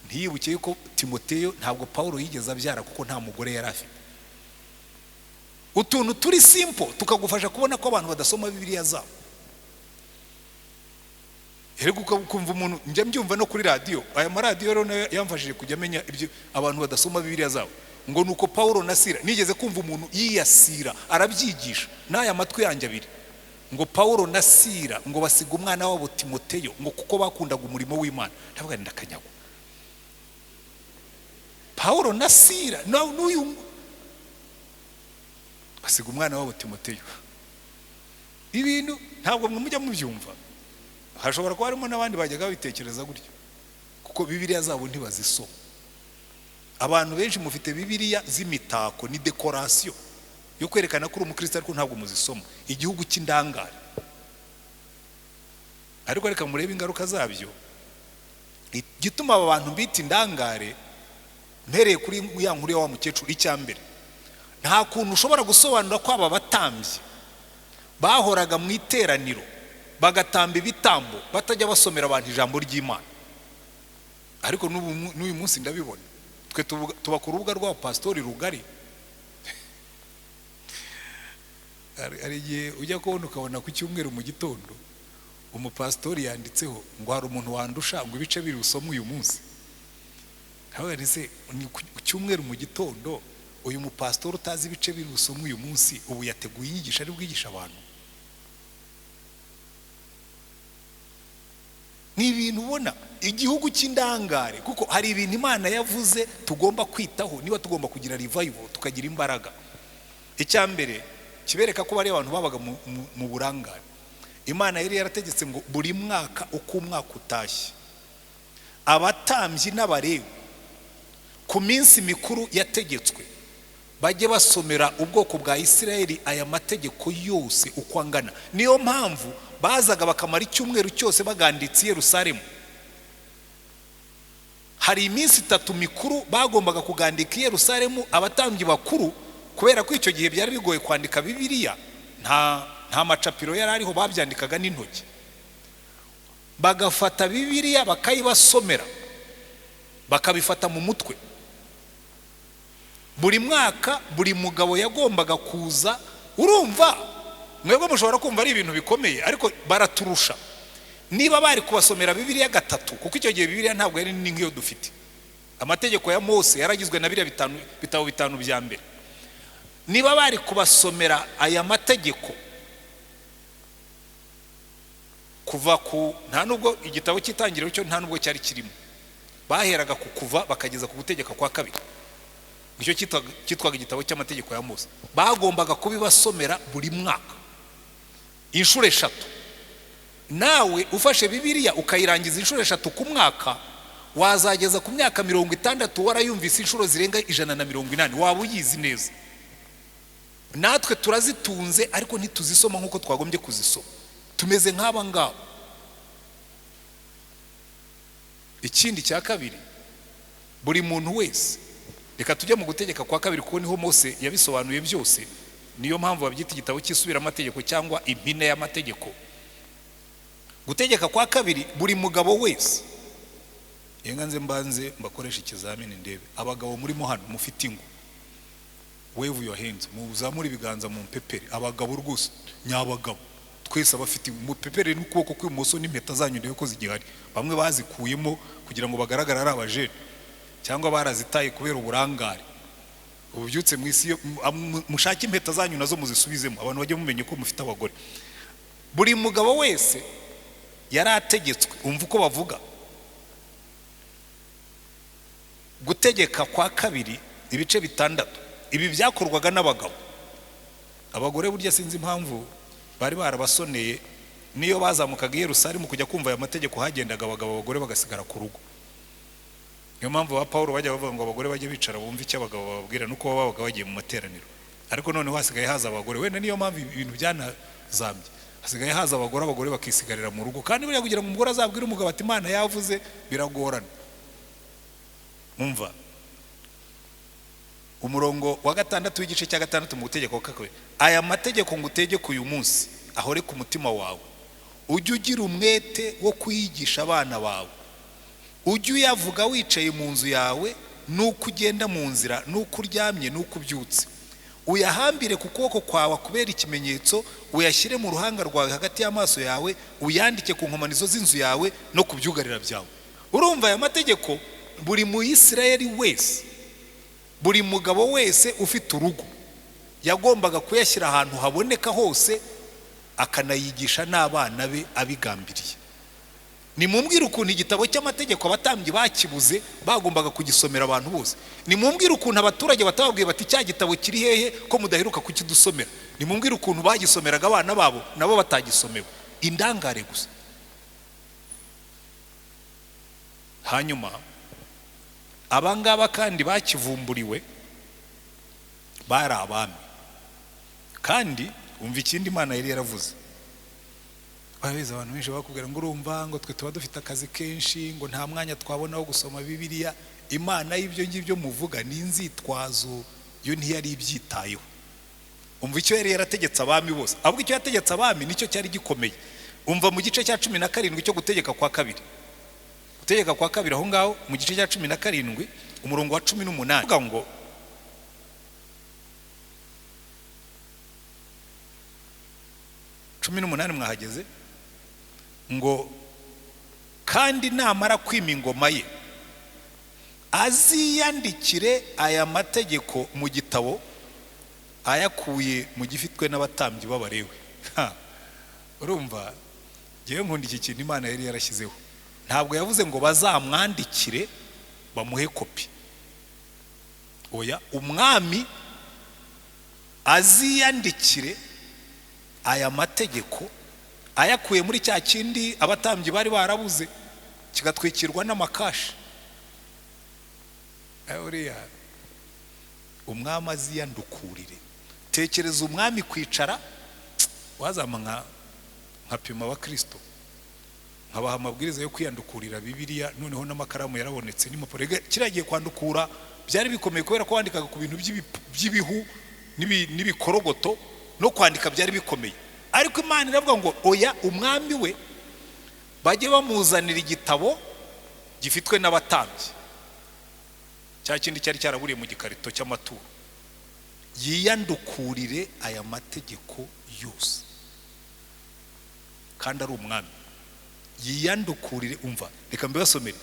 ntiyibuke yuko Timoteyo ntabwo Paulo yigeze abyara kuko nta mugore yari afite. Utuntu turi simple tukagufasha kubona ko abantu badasoma Bibiliya zabo. Erego ukumva umuntu, njya mbyumva no kuri radio, aya maradiyo rero yamfashije kujya amenya ibyo abantu badasoma Bibiliya zabo. Ngo nuko Paulo na Sira, nigeze kumva umuntu yiyasira arabyigisha n'aya matwi yanjye abiri, ngo Paulo na Sira ngo basiga umwana wabo Timoteyo ngo kuko bakundaga umurimo w'Imana. Ndavuga ndakanyagwa. Paulo na Sira n'uyu basiga umwana wabo Timoteyo. Ibintu ntabwo mwe mujya mubyumva. Hashobora kuba harimo n'abandi bajyaga bitekereza gutyo, kuko Bibiliya zabo ntibazisoma. Abantu benshi mufite Bibiliya z'imitako ni decoration yo kwerekana ko uri umukristo ariko ntabwo muzisoma. Igihugu cy'indangare. Ariko reka murebe ingaruka zabyo. Gituma aba bantu bita indangare, mpereye kuri ya nkuru ya wa mukecuru icyambere. Nta kuntu ushobora gusobanura ko aba batambyi bahoraga mu iteraniro bagatamba ibitambo batajya basomera abantu ijambo ry'Imana. Ariko n'uyu munsi ndabibona. Twe tuba ku rubuga rwa pastori rugari. ari igihe ujya kubona ukabona ku cyumweru mu gitondo umupasitori yanditseho ngo hari umuntu wandusha ngo ibice biri usoma uyu munsi. Habaye ku cyumweru mu gitondo uyu mupasitori utazi ibice biri usoma uyu munsi ubu yateguye inyigisho ari bwigisha abantu. Ni ibintu ubona igihugu cy'indangare, kuko hari ibintu Imana yavuze tugomba kwitaho niba tugomba kugira revival tukagira imbaraga. Icyambere kibereka ko bari abantu babaga mu burangare. Imana yari yarategetse ngo buri mwaka uko umwaka utashye abatambyi n'abarewi ku minsi mikuru yategetswe bajye basomera ubwoko bwa Isirayeli aya mategeko yose uko angana. Niyo mpamvu bazaga bakamara icyumweru cyose baganditse i Yerusalemu. Hari iminsi 3 mikuru bagombaga kugandika i Yerusalemu abatambyi bakuru, kubera ko icyo gihe byari bigoye kwandika Bibiliya, nta macapiro yari ariho, babyandikaga n'intoki. Bagafata Bibiliya bakayibasomera bakabifata mu mutwe. Buri mwaka buri mugabo yagombaga kuza. Urumva mwebwe mushobora kumva ari ibintu bikomeye, ariko baraturusha. Niba bari kubasomera Bibiliya 3, kuko icyo gihe Bibiliya ntabwo yari n'ingiyo dufite. Amategeko ya Mose yaragizwe na bitabo 5 bya mbere. Niba bari kubasomera aya mategeko kuva ku, nta nubwo igitabo cy'itangiriro cyo nta nubwo cyari kirimo, baheraga ku kuva bakageza ku gutegeka kwa kabiri. Nicyo cyitwaga igitabo cy'amategeko ya Mose. Bagombaga kubibasomera buri mwaka inshuro 3. Nawe ufashe Bibiliya ukayirangiza inshuro 3 ku mwaka, wazageza ku myaka 60 warayumvise inshuro zirenga 180. Waba uyizi neza. Natwe turazitunze ariko ntituzisoma nkuko twagombye kuzisoma. Tumeze nk'aba ngabo. Ikindi cya kabiri, buri muntu wese, reka tujye mu gutegeka kwa kabiri kuko niho Mose yabisobanuye byose. Niyo mpamvu babyita igitabo cy'isubira amategeko cyangwa impine y'amategeko. Gutegeka kwa kabiri, buri mugabo wese, yenganze mbanze mbakoresha ikizamini ndebe abagabo muri mo hano mufite ingo, wave your hands, muzamura ibiganza mu mpepere. Abagabo rwose nyabagabo twese abafite mu pepere n'ukuboko kw'imoso n'impeta zanyu ndebe ko zigihari. Bamwe bazikuyemo kugira ngo bagaragara ari abajene, cyangwa barazitaye kubera uburangare. Ububyutse mu isi mushake impeta zanyu nazo muzisubizemo, abantu bajye mumenye ko mufite abagore. Buri mugabo wese yarategetswe, umva uko bavuga, gutegeka kwa kabiri ibice 6. Ibi byakorwaga n'abagabo. Abagore burya sinzi impamvu bari barabasoneye. Niyo bazamukaga i Yerusalemu kujya kumva aya mategeko, hagendaga abagore bagasigara ku rugo. Niyo mpamvu ba Paulo bajya bavuga ngo abagore bajye bicara bumva icyo abagabo bababwira, nuko babaga bagiye mu materaniro. Ariko none hasigaye haza abagore. Wenda niyo mpamvu ibintu byanazambye. Hasigaye haza abagore bakisigarira mu rugo. Kandi buriya kugira ngo umugore azabwire umugabo ati Imana yavuze biragorana. Umva umurongo wa 6 w'igice cya 6 mu gutegeka kwa kabiri. Aya mategeko ngutegeka uyu munsi ahore ku mutima wawe. Ujye ugira umwete wo kuyigisha abana bawe. Ujye uyavuga wicaye mu nzu yawe, nuko ugenda mu nzira, nuko uryamye, nuko ubyutse. Uyahambire ku kuboko kwawe kubera ikimenyetso, uyashyire mu ruhanga rwawe hagati y'amaso yawe, uyandike ku nkomanizo z'inzu yawe no ku byugarira byawe. Urumva aya mategeko buri mu Isirayeli wese, buri mugabo wese ufite urugo yagombaga kuyashyira ahantu haboneka hose, akanayigisha n'abana be abigambiriye. Nimumbwire ukuntu igitabo cy'amategeko abatambyi bakibuze, bagombaga kugisomera abantu bose. Nimumbwire ukuntu abaturage batababwiye bati cya gitabo kiri hehe ko mudaheruka kukidusomera. Nimumbwire ukuntu bagisomeraga abana babo nabo batagisomewe. Indangare gusa. Hanyuma abangaba kandi bakivumburiwe bari abami. Kandi umva ikindi Imana yari yaravuze. Babiza abantu benshi bakubwira ngo urumva ngo twe tuba dufite akazi kenshi, ngo nta mwanya twabona wo gusoma Bibiliya. Imana y'ibyo ngibyo muvuga ni inzitwazo, yo ntiyari ibyitayeho. Umva icyo yari yarategetse abami bose. Ahubwo icyo yategetse abami nicyo cyari gikomeye. Umva mu gice cya 17 cyo gutegeka kwa kabiri. Gutegeka kwa kabiri aho ngaho mu gice cya 17 umurongo wa 18 uvuga ngo 18 mwahageze ngo kandi namara kwima ingoma ye aziyandikire aya mategeko mu gitabo ayakuye mu gifitwe n'abatambyi b'Abalewi. Urumva ngiye nkunda iki kintu Imana yari yarashyizeho. Ntabwo yavuze ngo bazamwandikire bamuhe kopi, oya, umwami aziyandikire aya mategeko ayakuye muri cya kindi abatambyi bari barabuze kigatwikirwa n'amakashi. Uriya umwami aziyandukurire. Tekereza umwami kwicara wazama nka pima abakristo nkabaha amabwiriza yo kwiyandukurira Bibiliya, noneho n'amakaramu yarabonetse n'impapuro. Kiragiye kwandukura byari bikomeye kubera ko wandikaga ku bintu by'ibihu n'ibikorogoto, no kwandika byari bikomeye. Ariko Imana iravuga ngo oya, umwami we bajye bamuzanira igitabo gifitwe n'abatambyi, cya kindi cyari cyaraburiye mu gikarito cy'amaturo, yiyandukurire aya mategeko yose. Kandi ari umwami yiyandukurire. Umva, reka mbibasomere.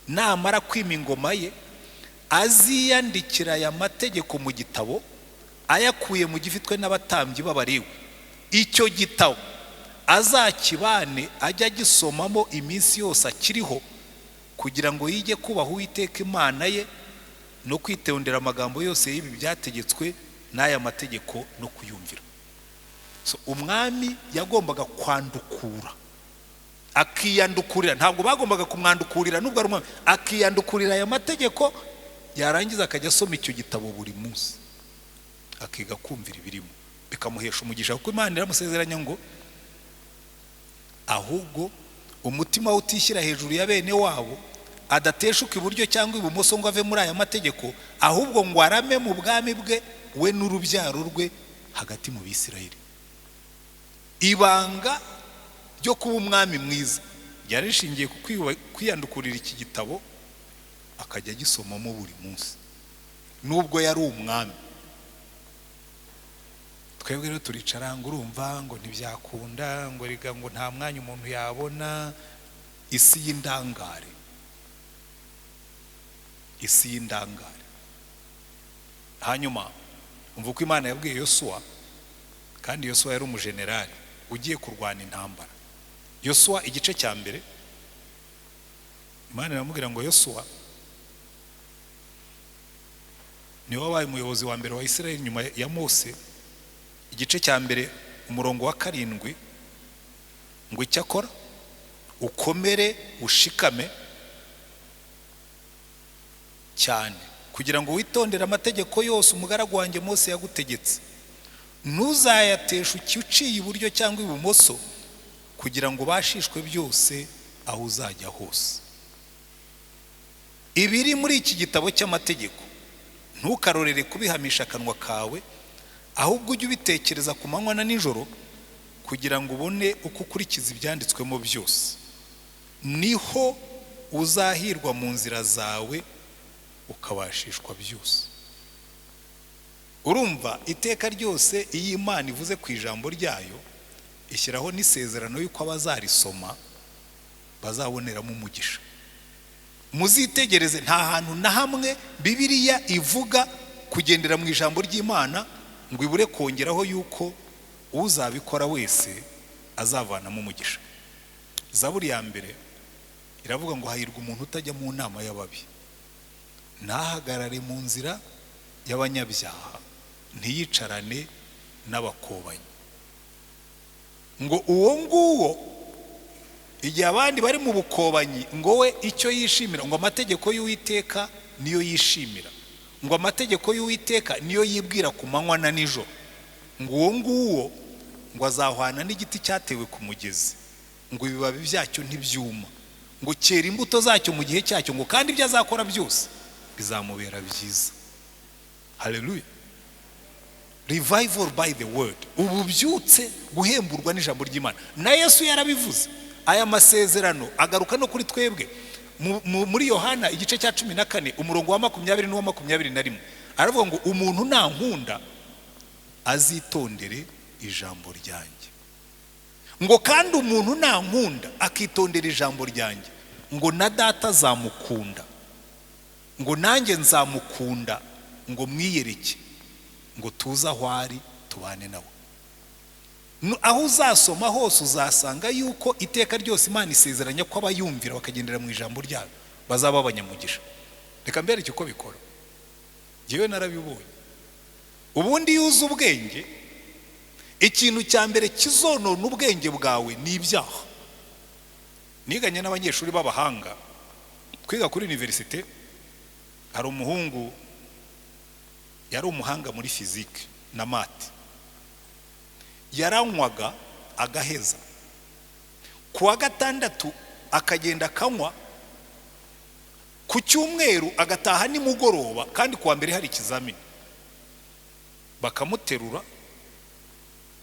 Namara kwima ingoma ye aziyandikira aya mategeko mu gitabo ayakuye mu gifitwe n'abatambyi b'Abalewi. Icyo gitabo azakibane ajya gisomamo iminsi yose akiriho, kugira ngo yige kubaha Uwiteka Imana ye no kwitondera amagambo yose y'ibi byategetswe n'aya mategeko no kuyumvira. So umwami yagombaga kwandukura, akiyandukurira. Ntabwo bagombaga kumwandukurira nubwo ari umwami, akiyandukurira aya mategeko, yarangiza akajya asoma icyo gitabo buri munsi akiga kumvira ibirimo, bikamuhesha umugisha. Kuko Imana iramusezeranya ngo ahubwo umutima we utishyira hejuru ya bene wabo, adateshuka iburyo cyangwa ibumoso ngo ave muri aya mategeko, ahubwo ngo arame mu bwami bwe we n'urubyaro rwe hagati mu Bisirayeli. Ibanga ryo kuba umwami mwiza ryari rishingiye ku kwiyandukurira iki gitabo akajya gisomamo buri munsi nubwo yari umwami. Twebwe rero turicara ngo urumva ngo ntibyakunda, ngo riga ngo nta mwanya umuntu yabona. Isi y'indangare, isi y'indangare. Hanyuma umva uko Imana yabwiye Yosuwa, kandi Yosuwa yari umujenerali ugiye kurwana intambara. Yosuwa igice cya mbere, Imana iramubwira ngo Yosuwa ni wabaye umuyobozi wa mbere wa Isirayeli nyuma ya Mose. Igice cya mbere umurongo wa 7, ngo icyakora ukomere ushikame cyane kugira ngo witondere amategeko yose umugaragu wanjye Mose yagutegetse, ntuzayateshe uciye iburyo cyangwa ibumoso, kugira ngo ubashishwe byose aho uzajya hose. Ibiri muri iki gitabo cy'amategeko ntukarorere kubihamisha akanwa kawe, ahubwo ujye ubitekereza ku manywa na nijoro, kugira ngo ubone uko ukurikiza ibyanditswemo byose. Niho uzahirwa mu nzira zawe ukabashishwa byose. Urumva, iteka ryose iyo Imana ivuze ku ijambo ryayo ishyiraho n'isezerano y'uko abazarisoma bazaboneramo umugisha. Muzitegereze, nta hantu na hamwe Bibiliya ivuga kugendera mu ijambo ry'Imana ngo ibure kongeraho yuko uzabikora wese azavanamo umugisha. Zaburi ya mbere iravuga ngo hahirwa umuntu utajya mu nama y'ababi, ntahagarare mu nzira y'abanyabyaha, ntiyicarane n'abakobanyi. Ngo uwo nguwo igihe abandi bari mu bukobanyi, ngo we icyo yishimira, ngo amategeko y'Uwiteka niyo yishimira, ngo amategeko y'Uwiteka niyo yibwira ku manywa na nijoro. Ngo uwo nguwo ngo azahwana n'igiti cyatewe ku mugezi, ngo ibibabi byacyo ntibyuma, ngo cyera imbuto zacyo mu gihe cyacyo, ngo kandi ibyo azakora byose bizamubera byiza. Haleluya. Revival by the word, ububyutse guhemburwa n'ijambo ry'Imana. Na Yesu yarabivuze. Aya masezerano agaruka no kuri twebwe muri Yohana igice cya 14 umurongo wa 20 n'uwa 21. Aravuga ngo umuntu nankunda azitondere ijambo ryanjye. ngo kandi umuntu nankunda akitondera ijambo ryanjye ngo na data azamukunda ngo nanjye nzamukunda ngo mwiyereke ngo tuze aho ari tubane nawe. Aho uzasoma hose uzasanga yuko iteka ryose Imana isezeranya ko abayumvira bakagendera mu ijambo ryayo bazaba abanyamugisha. Reka mbereke uko bikora, jewe narabibonye. Ubundi yuza ubwenge, ikintu cya mbere kizonona ubwenge bwawe ni ibyaha. Niganye n'abanyeshuri b'abahanga twiga kuri universite, hari umuhungu yari umuhanga muri fizike na mate, yaranywaga agaheza, kuwa gatandatu akagenda akanywa, ku cyumweru agataha nimugoroba, kandi kuwa mbere hari ikizamini. Bakamuterura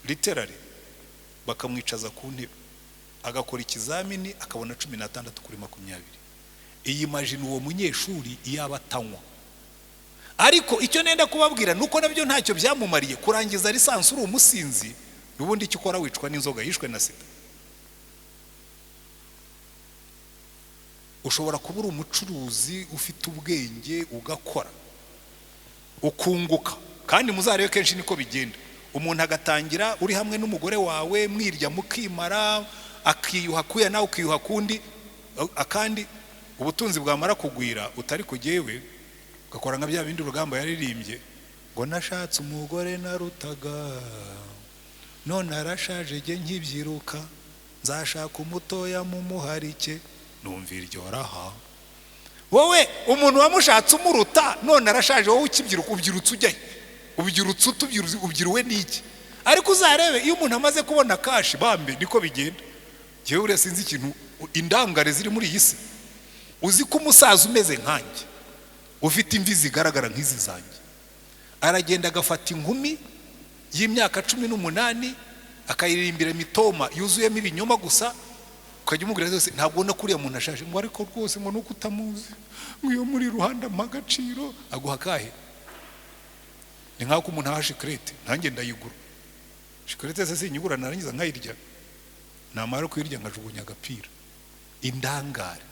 literally bakamwicaza ku ntebe agakora ikizamini akabona 16 kuri 20. Iyi imagine uwo munyeshuri iyaba atanywa. Ariko icyo nenda kubabwira nuko nabyo ntacyo byamumariye kurangiza lisansi uri umusinzi, ubundi icyo ukora wicwa n'inzoga, yishwe na sida. Ushobora kubura umucuruzi ufite ubwenge ugakora ukunguka, kandi muzarebe kenshi niko bigenda. Umuntu agatangira uri hamwe n'umugore wawe mwirya mukimara, akiyuha kuya nawe ukiyuha kundi, akandi ubutunzi bwamara kugwira utari kugewe ugakora nka bya bindi Rugamba yaririmbye ngo nashatse umugore narutaga none arashaje je nkibyiruka nzashaka umutoya mu muharike numvira iryo raha. Wowe umuntu wamushatse umuruta none arashaje, wowe ukibyiruka ubyirutse ujyaye, ubyirutse ubyiruwe n'iki? Ariko uzarebe iyo umuntu amaze kubona kashi bambe niko bigenda. Jewe ure sinzi ikintu indangare ziri muri iyi si. Uzi ko umusaza umeze nkanjye ufite imvi zigaragara nk'izi zanjye aragenda agafata inkumi y'imyaka 18 akayirimbira imitoma yuzuyemo ibinyoma gusa, ukajya umubwira zose ntabwo ubona kuriya muntu ashaje, ngo ariko rwose ngo nuko utamuzi, ngo muri ruhanda magaciro aguha kahe. Ni nk'ako umuntu aha shikarete nanjye ndayigura, shikarete se sinyigura narangiza nkayirya, namara kuyirya nkajugunya agapira. Indangare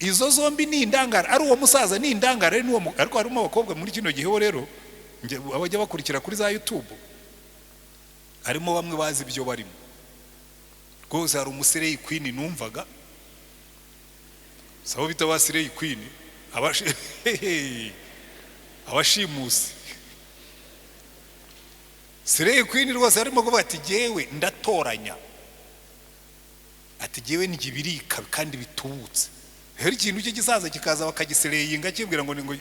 izo zombi ni indangare, ari uwo musaza ni indangare ni uwo, ariko harimo abakobwa muri kino gihe rero abajya bakurikira kuri za YouTube, harimo bamwe bazi ibyo barimo rwose. Hari umusireyi queen numvaga sabo bita basireyi queen abashimusi sireyi queen rwose harimo kuvuga ati jewe ndatoranya, ati jewe n'igibirika kandi bitubutse. Heri ikintu cyo gisaza kikaza bakagisereyinga kibwira ngo ningo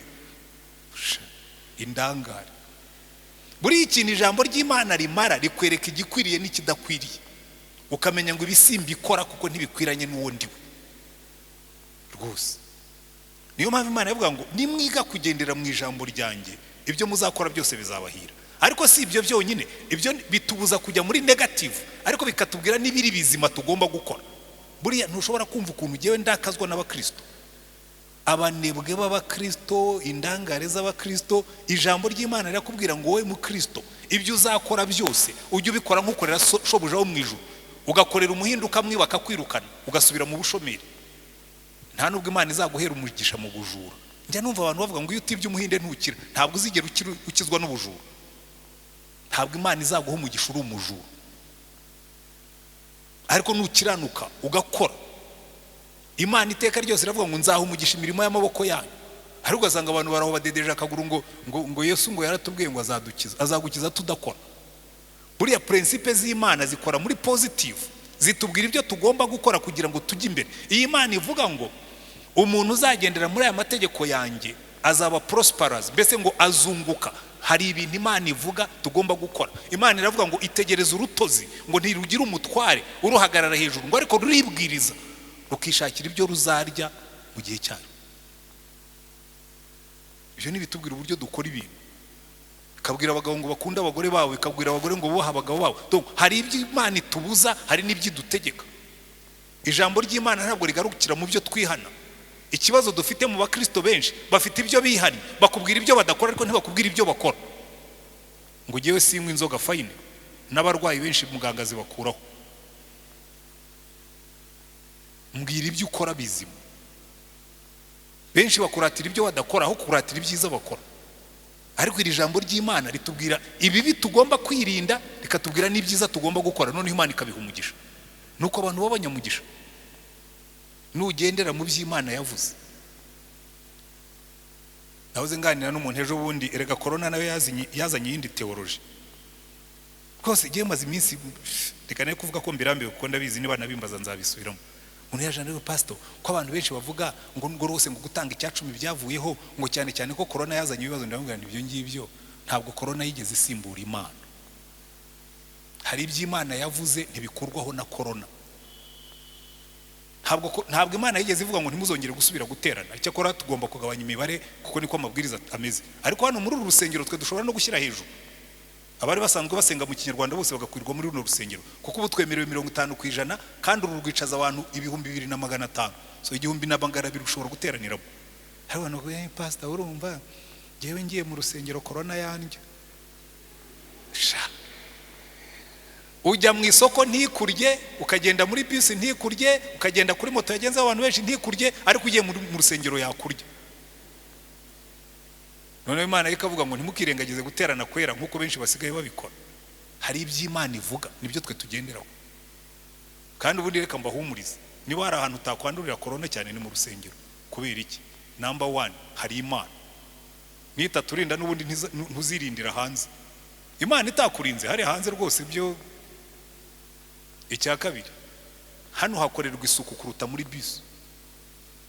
indangare. Buri ikintu ijambo ry'Imana rimara rikwereka igikwiriye n'ikidakwiriye, ukamenya ngo ibisimba ikora kuko ntibikwiranye n'uwundi we rwose. Niyo mpamvu Imana yavuga ngo nimwiga kugendera mu ijambo ryanjye ibyo muzakora byose bizabahira. Ariko si ibyo byonyine, ibyo bitubuza kujya muri negative, ariko bikatubwira n'ibiri bizima tugomba gukora. Buriya ntushobora kumva ukuntu ugiye ndakazwa n'abakristo, abanebwe b'abakristo, indangare z'abakristo. Ijambo ry'Imana rirakubwira ngo wowe mu Kristo ibyo uzakora byose ujye ubikora nk'ukorera shobuja wo mu ijuru, ugakorera umuhinduka mwe bakakwirukana ugasubira mu bushomeri. Nta nubwo Imana izaguhera umugisha mu bujura. Njya numva abantu bavuga ngo iyo utibye umuhinde ntukira, ntabwo uzigera ukizwa n'ubujura. Ntabwo Imana izaguha umugisha uri umujura, ariko nukiranuka ugakora, Imana iteka ryose iravuga ngo nzaha umugisha imirimo y'amaboko yanyu. Ariko ugasanga abantu baraho badedeje akaguru ngo Yesu ngo yaratubwiye ngo azagukiza tudakora. Buriya principe z'Imana zikora muri positive, zitubwira ibyo tugomba gukora kugira ngo tujye imbere. Iyi Imana ivuga ngo umuntu uzagendera muri aya mategeko yanjye azaba prosperous, mbese ngo azunguka. Hari ibintu Imana ivuga tugomba gukora. Imana iravuga ngo itegereza urutozi ngo ntirugira umutware uruhagarara hejuru, ngo ariko ruribwiriza rukishakira ibyo ruzarya mu gihe cyaro. Ibyo ni bitubwira uburyo dukora ibintu. Ikabwira abagabo ngo bakunda abagore bawe, ikabwira abagore ngo bubaha abagabo bawe. Donc hari ibyo Imana itubuza, hari n'ibyidutegeka. Ijambo ry'Imana ntabwo rigarukira mu byo twihana. Ikibazo dufite mu bakristo benshi bafite ibyo bihani, bakubwira ibyo badakora ariko ntibakubwira ibyo bakora. Ngo jewe sinywa inzoga fine, n'abarwayi benshi muganga zibakuraho. Mbwira ibyo ukora bizima. Benshi bakuratira ibyo badakora aho kuratira ibyiza bakora. Ariko iri jambo ry'Imana ritubwira ibibi tugomba kwirinda, rikatubwira n'ibyiza tugomba gukora, none Imana ikabiha umugisha. Nuko abantu b'abanyamugisha nugendera mu by'Imana yavuze. Nahoze nganira n'umuntu ejo bundi, erega corona nayo yazanye yindi theology. Kose giye maze iminsi reka ne kuvuga ko mbirambiwe kuko ndabizi niba nabimbaza nzabisubiramo. Umuntu yajana rero pastor ko abantu benshi bavuga ngo rose ngo gutanga icyacumi byavuyeho ngo cyane cyane ko corona yazanye ibibazo, ndamubwira ibyo ngibyo ntabwo corona yigeze isimbura Imana. Hari iby'Imana yavuze ntibikurwaho na corona. Ntabwo Imana yigeze ivuga ngo ntimuzongere gusubira guterana. Icyakora tugomba kugabanya imibare kuko niko amabwiriza ameze. Ariko hano muri uru rusengero twe dushobora no gushyira hejuru. Abari basanzwe basenga mu Kinyarwanda bose bagakwirwa muri runo rusengero kuko ubu twemerewe 50% kandi uru rwicaza abantu 2500. So 1200 ushobora guteraniramo. Hari abantu ngo pastor urumva jewe ngiye mu rusengero corona yanjye. Ujya mu isoko ntikurye, ukagenda muri bisi ntikurye, ukagenda kuri moto yagenze abantu benshi ntikurye, ariko ugiye mu rusengero yakurya. None Imana ikavuga ngo ntimukirengagize guterana kwera nkuko benshi basigaye babikora. Hari iby'Imana ivuga nibyo twe tugenderaho. Kandi ubundi reka mbahumurize, niba hari ahantu utakwandurira corona cyane ni mu rusengero. Kubera iki? Number 1 hari Imana. Nita turinda n'ubundi ntuzirindira hanze. Imana itakurinze hari hanze rwose byo. Icya kabiri, hano hakorerwa isuku kuruta muri bisi.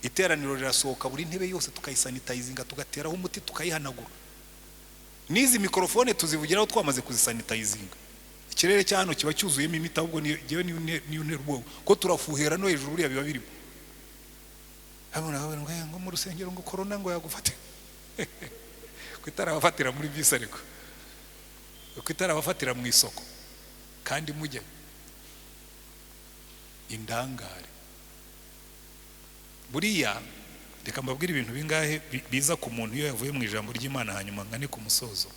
Iteraniro rirasohoka buri ntebe yose tukayisanitizinga, tugateraho umuti tukayihanagura. Nizi mikrofone tuzivugiraho twamaze kuzisanitizinga. Ikirere cyano kiba cyuzuyemo imiti, ahubwo niyo nterwo ko turafuhera no hejuru buriya biba birimo. Abona ngo mu rusengero ngo corona ngo yagufate. Kwitarabafatira muri bisi ariko. Kwitarabafatira mu isoko. Kandi mujye indangare. Buriya reka mbabwira ibintu bingahe biza ku muntu iyo yavuye mu ijambo ry'Imana hanyuma ngane ku musozo.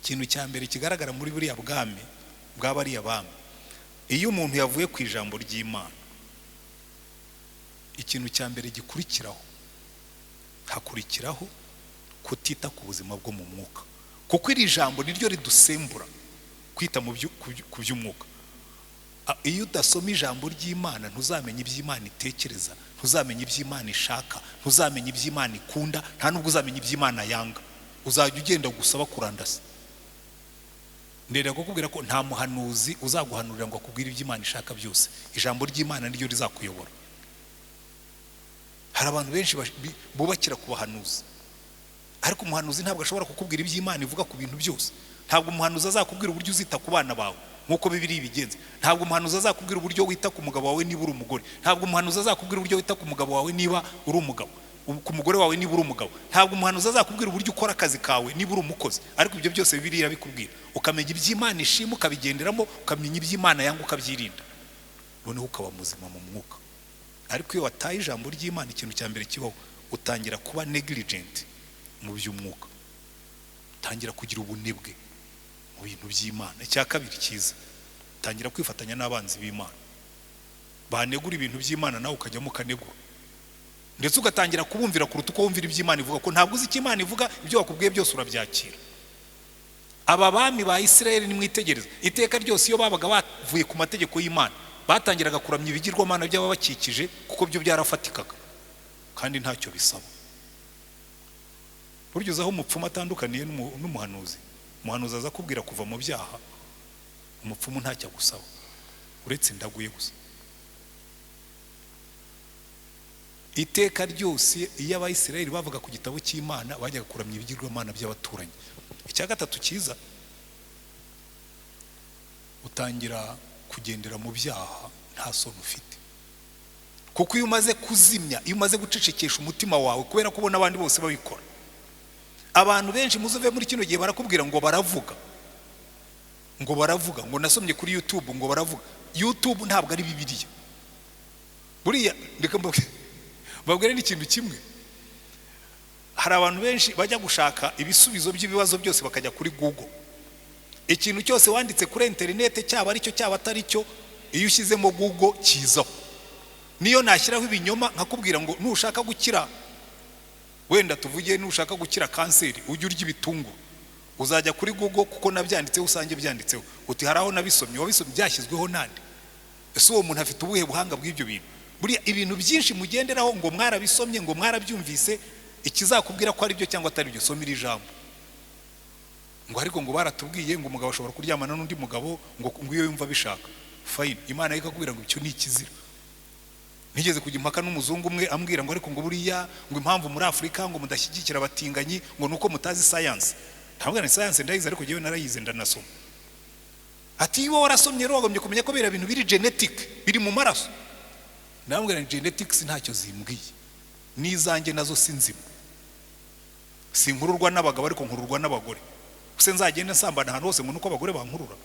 Ikintu cya mbere kigaragara muri buriya bwami bw'abariya bami, iyo umuntu yavuye ku ijambo ry'Imana, ikintu cya mbere gikurikiraho hakurikiraho kutita ku buzima bwo mu mwuka, kuko iri jambo niryo ridusembura kwita ku by'umwuka. Iyo udasoma ijambo ry'Imana ntuzamenya iby'Imana itekereza, ntuzamenya iby'Imana ishaka, ntuzamenya iby'Imana ikunda, nta nubwo uzamenya iby'Imana yanga. Uzajya ugenda gusaba kurandasa. Ndera kukubwira ko nta muhanuzi uzaguhanurira ngo akubwire iby'Imana ishaka byose. Ijambo ry'Imana niryo rizakuyobora. Hari abantu benshi bubakira ku bahanuzi, ariko umuhanuzi ntabwo ashobora kukubwira iby'Imana ivuga ku bintu byose. Ntabwo umuhanuzi azakubwira uburyo uzita ku bana bawe nkuko Bibiliya ibigenza. Ntabwo umuhanuzi azakubwira uburyo wita ku mugabo wawe niba uri umugore. Ntabwo umuhanuzi azakubwira uburyo wita ku mugabo wawe niba uri umugabo, ku mugore wawe niba uri umugabo. Ntabwo umuhanuzi azakubwira uburyo ukora akazi kawe niba uri umukozi. Ariko ibyo byose Bibiliya irabikubwira, ukamenya iby'Imana ishima ukabigenderamo, ukamenya iby'Imana yanga ukabyirinda, noneho ukaba muzima mu mwuka. Ariko iyo wataye ijambo ry'Imana, ikintu cya mbere kibaho utangira kuba negligent mu by'umwuka, utangira kugira ubunebwe mu bintu by'Imana. Icya kabiri cyiza, tangira kwifatanya n'abanzi b'Imana banegura ibintu by'Imana, nawe ukajyamo ukanegura, ndetse ugatangira kubumvira kuruta uko wumvira iby'Imana ivuga, ko ntabwo uzi icyo Imana ivuga, ibyo wakubwiye byose urabyakira. Aba bami ba Isirayeli nimwitegereza, iteka ryose iyo babaga bavuye ku mategeko y'Imana batangiraga kuramya ibigirwamana by'ababakikije, kuko byo byarafatikaga kandi ntacyo bisaba. Buryo uzaho umupfumu atandukaniye n'umuhanuzi. Umuhanuzi aza kubwira kuva mu byaha, umupfumu ntacyo agusaba uretse ndaguye gusa. Iteka ryose iyo Abayisirayeli bavuga ku gitabo cy'Imana bajyaga kuramya ibigirwamana by'abaturanyi. Icya gatatu cyiza, utangira kugendera mu byaha nta soni ufite, kuko iyo umaze kuzimya, iyo umaze gucecekesha umutima wawe kubera ko ubona abandi bose babikora. Abantu benshi muzuve muri kino gihe barakubwira ngo baravuga, ngo nasomye kuri YouTube ngo baravuga. YouTube ntabwo ari Bibiliya. Buriya ndeka mbabwire n'ikintu kimwe, hari abantu benshi bajya gushaka ibisubizo by'ibibazo byose bakajya kuri Google. ikintu cyose wanditse kuri internet cyaba ari cyo cyaba atari cyo, iyo ushyizemo Google kizaho. Niyo nashyiraho ibinyoma nkakubwira ngo nushaka gukira, wenda tuvuge nushaka gukira kanseri ujye urya ibitunguru, uzajya kuri Google kuko nabyanditseho usange byanditseho uti haraho nabisomye, wabisomye byashyizweho nande? Ese uwo muntu afite ubuhe buhanga bw'ibyo bintu? Buriya ibintu byinshi mugenderaho ngo mwarabisomye ngo mwarabyumvise, ikizakubwira ko ari byo cyangwa atari byo, somira ijambo. Ngo ariko ngo baratubwiye ngo umugabo ashobora kuryamana n'undi mugabo ngo iyo yumva bishaka. Fine, Imana ikakubwira ngo icyo ni ikizira. Nigeze kujya impaka n'umuzungu umwe ambwira ngo ariko ngo buriya ngo impamvu muri Afrika ngo mudashyigikira abatinganyi ngo nuko mutazi science. Ntabwo ni science ndayize, ariko jewe narayize ndanasoma. Ati iwo warasomye rero wagombye kumenya ko bira bintu biri genetic, biri mu maraso. Ndambwira ni genetics ntacyo zimbwiye, nizanjye nazo sinzima. Sinkururwa n'abagabo ariko nkururwa n'abagore. Use nzagenda nsambana ahantu hose ngo nuko abagore bankurura.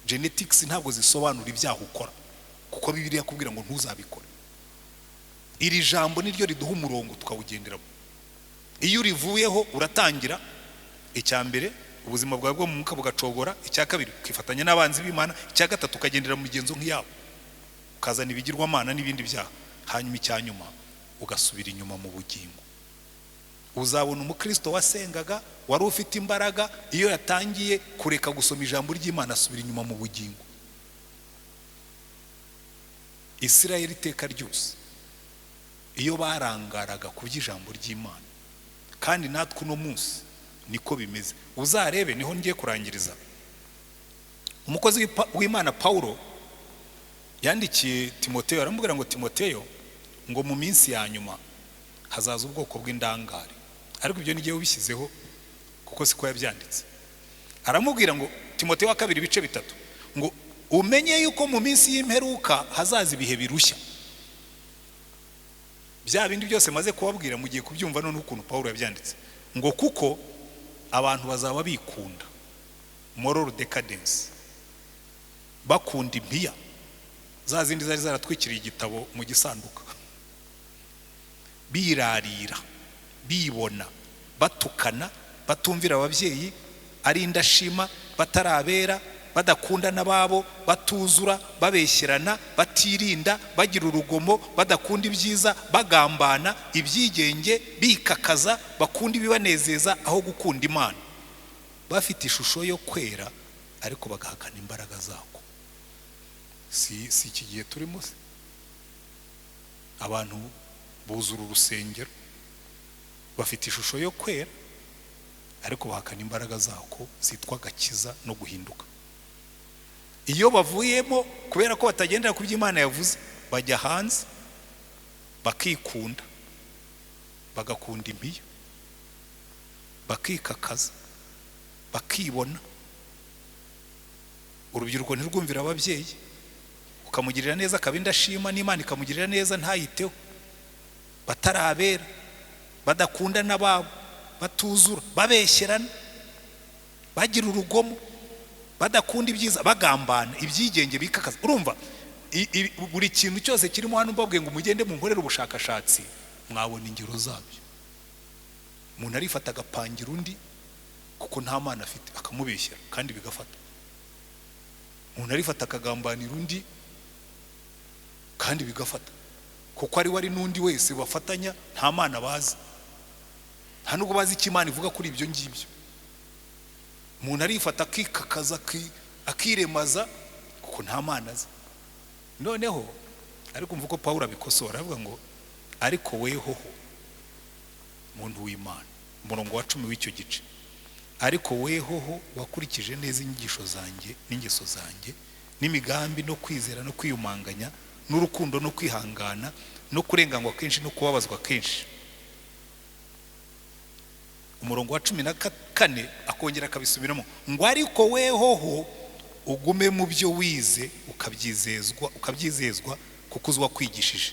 Genetics ntabwo zisobanura ibyaha ukora, kuko Bibiliya yakubwira ngo ntuzabikore. Iri jambo niryo riduha umurongo tukawugenderamo. Iyo urivuyeho uratangira icya mbere ubuzima bwawe bwo mu mwuka bugacogora, icya kabiri ukifatanya n'abanzi b'Imana, icya gatatu ukagendera mu migenzo nk'iyabo, ukazana ibigirwamana n'ibindi byaha, hanyuma icya nyuma ugasubira inyuma mu bugingo. Uzabona umukristo wasengaga wari ufite imbaraga, iyo yatangiye kureka gusoma ijambo ry'Imana asubira inyuma mu bugingo. Isirayeli iteka ryose iyo barangaraga ku by'ijambo ry'Imana, kandi natwe uno munsi niko bimeze. Uzarebe, niho ngiye kurangiriza. Umukozi w'Imana Paulo yandikiye Timoteyo, aramubwira ngo Timoteyo, ngo mu minsi ya nyuma hazaza ubwoko bw'indangare. Ariko ibyo nigiye ubishyizeho kuko siko yabyanditse. Aramubwira ngo Timoteyo wa 2:3 ngo umenye yuko mu minsi y'imperuka hazaza ibihe birushya. Bya bindi byose maze kubabwira mugiye kubyumva none ukuntu Paulo yabyanditse, ngo kuko abantu bazaba bikunda, moral decadence, bakunda impiya za zindi zari zaratwikiriye igitabo mu gisanduka, birarira, bibona, batukana, batumvira ababyeyi, ari indashima, batarabera, badakunda n'ababo, batuzura, babeshyerana, batirinda, bagira urugomo, badakunda ibyiza, bagambana, ibyigenge, bikakaza, bakunda ibibanezeza aho gukunda Imana, bafite ishusho yo kwera ariko bagahakana imbaraga zako. Si iki gihe turimo se? Abantu buzura urusengero bafite ishusho yo kwera ariko bahakana imbaraga zako zitwa gakiza no guhinduka. Iyo bavuyemo kubera ko batagendera ku by'Imana yavuze, bajya hanze bakikunda, bagakunda impiya, bakikakaza, bakibona. Urubyiruko ntirwumvira ababyeyi, ukamugirira neza akaba indashima, n'Imana ikamugirira neza ntayiteho, batarabera, badakunda n'ababo, batuzura, babeshyerana, bagira urugomo, badakunda ibyiza, bagambana, ibyigenge, bikakaza. Urumva buri kintu cyose kirimo hano mbabwiye ngo mugende mu nkorera ubushakashatsi, mwabona ingero zabyo. Umuntu arifata agapangira undi kuko nta Mana afite, akamubeshyera kandi bigafata. Umuntu arifata akagambanira undi kandi bigafata, kuko ari wari n'undi wese bafatanya nta Mana bazi, nta nubwo bazi icyo Imana ivuga kuri ibyo ngibyo. Umuntu arifata akikakaza, akiremaza kuko nta Mana azi. Noneho ariko mvuko Paulo abikosora, avuga ngo ariko wehoho muntu w'Imana, umurongo wa 10 w'icyo gice, ariko wehoho wakurikije neza inyigisho zanjye n'ingeso zanjye n'imigambi no kwizera no kwiyumanganya n'urukundo no kwihangana no kurengangwa kenshi no kubabazwa kenshi. Umurongo wa 14 akongera akabisubiramo ngo ariko wehoho ugume mu byo wize ukabyizezwa kuko uzwa kwigishije,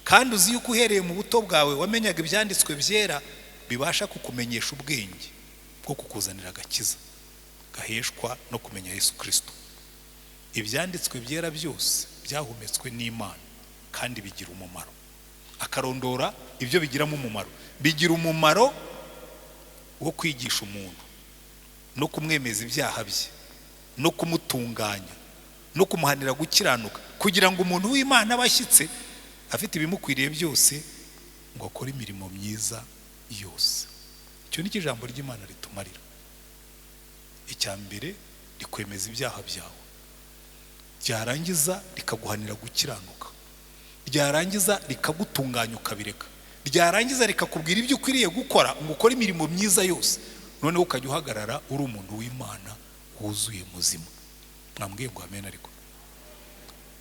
kandi uzi yuko uhereye mu buto bwawe wamenyaga ibyanditswe byera bibasha kukumenyesha ubwenge bwo kukuzanira agakiza gaheshwa no kumenya Yesu Kristo. Ibyanditswe byera byose byahumetswe n'Imana kandi bigira umumaro. Akarondora ibyo bigiramo umumaro, bigira umumaro wo kwigisha umuntu no kumwemeza ibyaha bye no kumutunganya no kumuhanira gukiranuka, kugira ngo umuntu w'Imana abashyitse afite ibimukwiriye byose ngo akore imirimo myiza yose. Icyo ni ijambo ry'Imana ritumarira. Icya mbere rikwemeza ibyaha byawe, ryarangiza rikaguhanira gukiranuka, ryarangiza rikagutunganya ukabireka, ryarangiza rikakubwira ibyo ukwiriye gukora ngo ukore imirimo myiza yose, noneho ukajya uhagarara uri umuntu w'Imana wuzuye muzima. Mwambwiye ngo amen. Ariko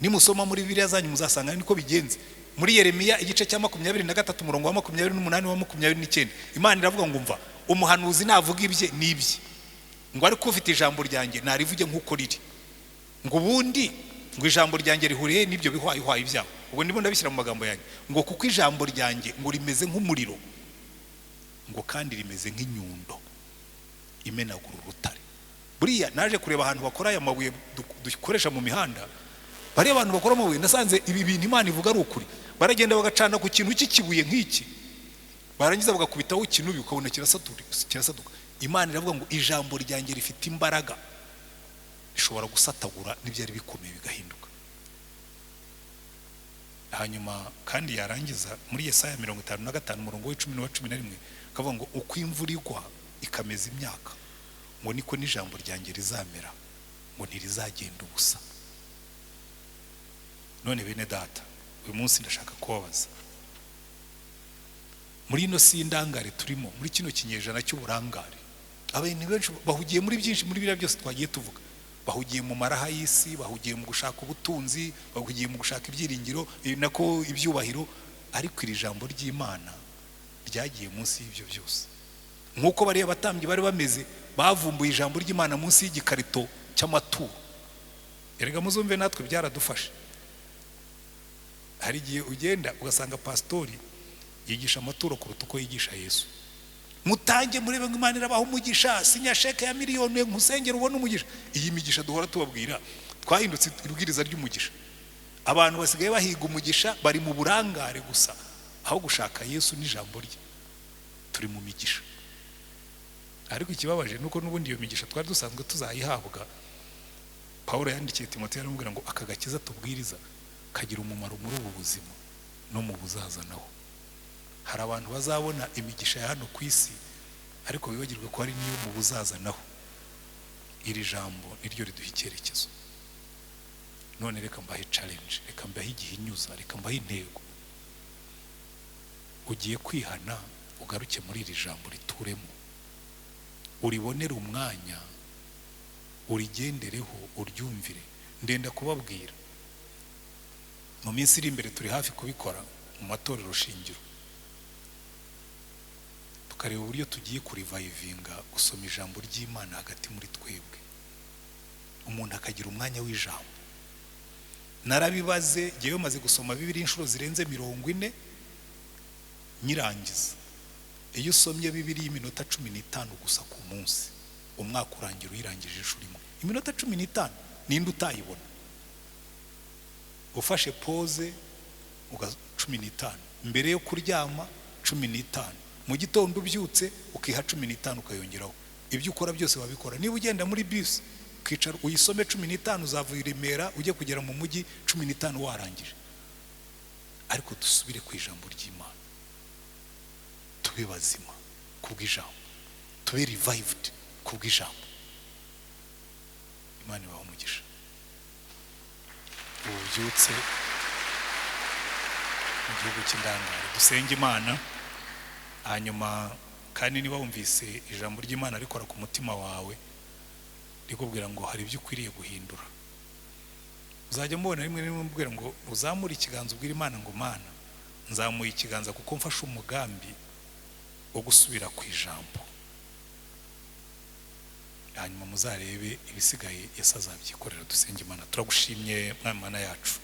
nimusoma muri Bibiliya zanyu muzasanga niko bigenze. Muri Yeremiya igice cya 23 umurongo wa 28 wa 29 Imana iravuga ngo umva, umuhanuzi navuga ibye nibye, ngo ariko ufite ijambo ryanjye narivuge nk'uko riri, ngo ubundi ngo ijambo ryanjye rihuriye n'ibyo bihwayihwaye ibyaho. Ubwo ndimo ndabishyira mu magambo yanjye ngo kuko ijambo ryanjye ngo rimeze nk'umuriro, ngo kandi rimeze nk'inyundo imenagura urutare. Buriya naje kureba ahantu bakora aya mabuye dukoresha mu mihanda, bari abantu bakora amabuye, nasanze ibi bintu Imana ivuga ari ukuri. Baragenda bagacana ku kintu cy'ikibuye nk'iki, barangiza bagakubitaho ikinubi ukabona kirasaduka. Imana iravuga ngo ijambo ryanjye rifite imbaraga, rishobora gusatagura n'ibyari bikomeye bigahinduka. Hanyuma kandi yarangiza muri Yesaya 55 umurongo wa 10 wa 11 akavuga ngo uko imvura igwa ikameza imyaka, ngo niko n'ijambo ryanjye rizamera, ngo ntirizagenda ubusa. None bene data, uyu munsi ndashaka kubabaza, muri ino si y'indangare turimo, muri kino kinyejana cy'uburangare, abantu benshi bahugiye muri byinshi, muri biriya byose twagiye tuvuga. Bahugiye mu maraha y'isi, bahugiye mu gushaka ubutunzi, bahugiye mu gushaka ibyiringiro nako ibyubahiro, ariko iri jambo ry'Imana ryagiye munsi y'ibyo byose. Nk'uko bariya batambyi bari bameze, bavumbuye ijambo ry'Imana munsi y'igikarito cy'amaturo. Erega muzumve natwe byaradufashe. Hari igihe ugenda ugasanga pastori yigisha amaturo kuruta uko yigisha Yesu. Mutange murebe ngo Imana irabaho umugisha, sinya sheke ya miliyoni musengera ubone umugisha. Iyi migisha duhora tubabwira, twahindutse ibwiriza ry'umugisha. Abantu basigaye bahiga umugisha, bari mu burangare gusa, aho gushaka Yesu n'ijambo rye. Turi mu migisha. Ariko ikibabaje nuko n'ubundi iyo migisha twari dusanzwe tuzayihabwa. Paulo yandikiye Timoteyo aramubwira ngo aka gakiza tubwiriza kagira umumaro muri ubu buzima no mu buzaza naho. Hari abantu bazabona imigisha ya hano ku isi, ariko bibagirwe ko hari niyo mu buzaza naho. Iri jambo niryo riduha icyerekezo. None reka mbahe challenge, reka mbahe igihinyuza, reka mbahe intego. Ugiye kwihana ugaruke muri iri jambo rituremo, uribonere umwanya, urigendereho, uryumvire. Ndenda kubabwira, mu minsi iri imbere turi hafi kubikora mu matorero shingiro, tukareba uburyo tugiye kurivayivinga gusoma ijambo ry'Imana hagati muri twebwe, umuntu akagira umwanya w'ijambo. Narabibaze, ngewe maze gusoma Bibiliya inshuro zirenze 40 nyirangiza. Iyo usomye Bibiliya iminota 15 gusa ku munsi, umwaka urangira uyirangije inshuro imwe. Iminota 15 ninde utayibona? Ufashe pause 15, mbere yo kuryama 15, mu gitondo ubyutse ukiha 15 ukayongeraho. Ibyo ukora byose wabikora. Niba ugenda muri bus ukicara uyisome 15, uzavuye i Remera ujye kugera mu mujyi 15 warangije. Ariko dusubire ku ijambo ry'Imana, tube bazima kubw'ijambo, tube revived kubw'ijambo. Imana ibahe umugisha. Ububyutse mu gihugu cy'indangare, dusenge Imana. Hanyuma kandi niba wumvise ijambo ry'Imana rikora ku mutima wawe, rikubwira ngo hari ibyo ukwiriye guhindura, uzajya mubona rimwe n'imubwira ngo uzamure ikiganza ubwira Imana ngo Mana nzamuye ikiganza kuko mfashe umugambi wo gusubira ku ijambo. Hanyuma muzarebe ibisigaye Yesu azabyikorera. Dusenge Imana. Turagushimye Mana yacu,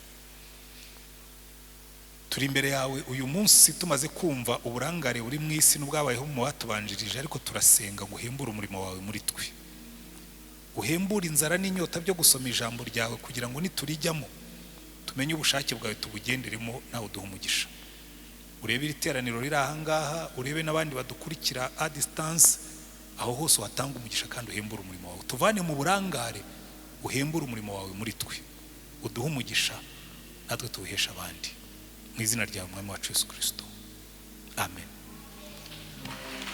turi imbere yawe uyu munsi tumaze kumva uburangare buri mu isi n'ubwabayeho mu batubanjirije, ariko turasenga ngo uhembure umurimo wawe muri twe, uhembure inzara n'inyota byo gusoma ijambo ryawe, kugira ngo niturijyamo tumenye ubushake bwawe tubugenderemo, nawe uduha umugisha. Urebe iri teraniro riri aha ngaha, urebe n'abandi badukurikira a distance, aho hose watanga umugisha kandi uhembure umurimo wawe, tuvane mu burangare uhembure umurimo wawe muri twe, uduhe umugisha natwe tuwuhesha abandi, mu izina ryawe mwami wacu Yesu Kristo, amen.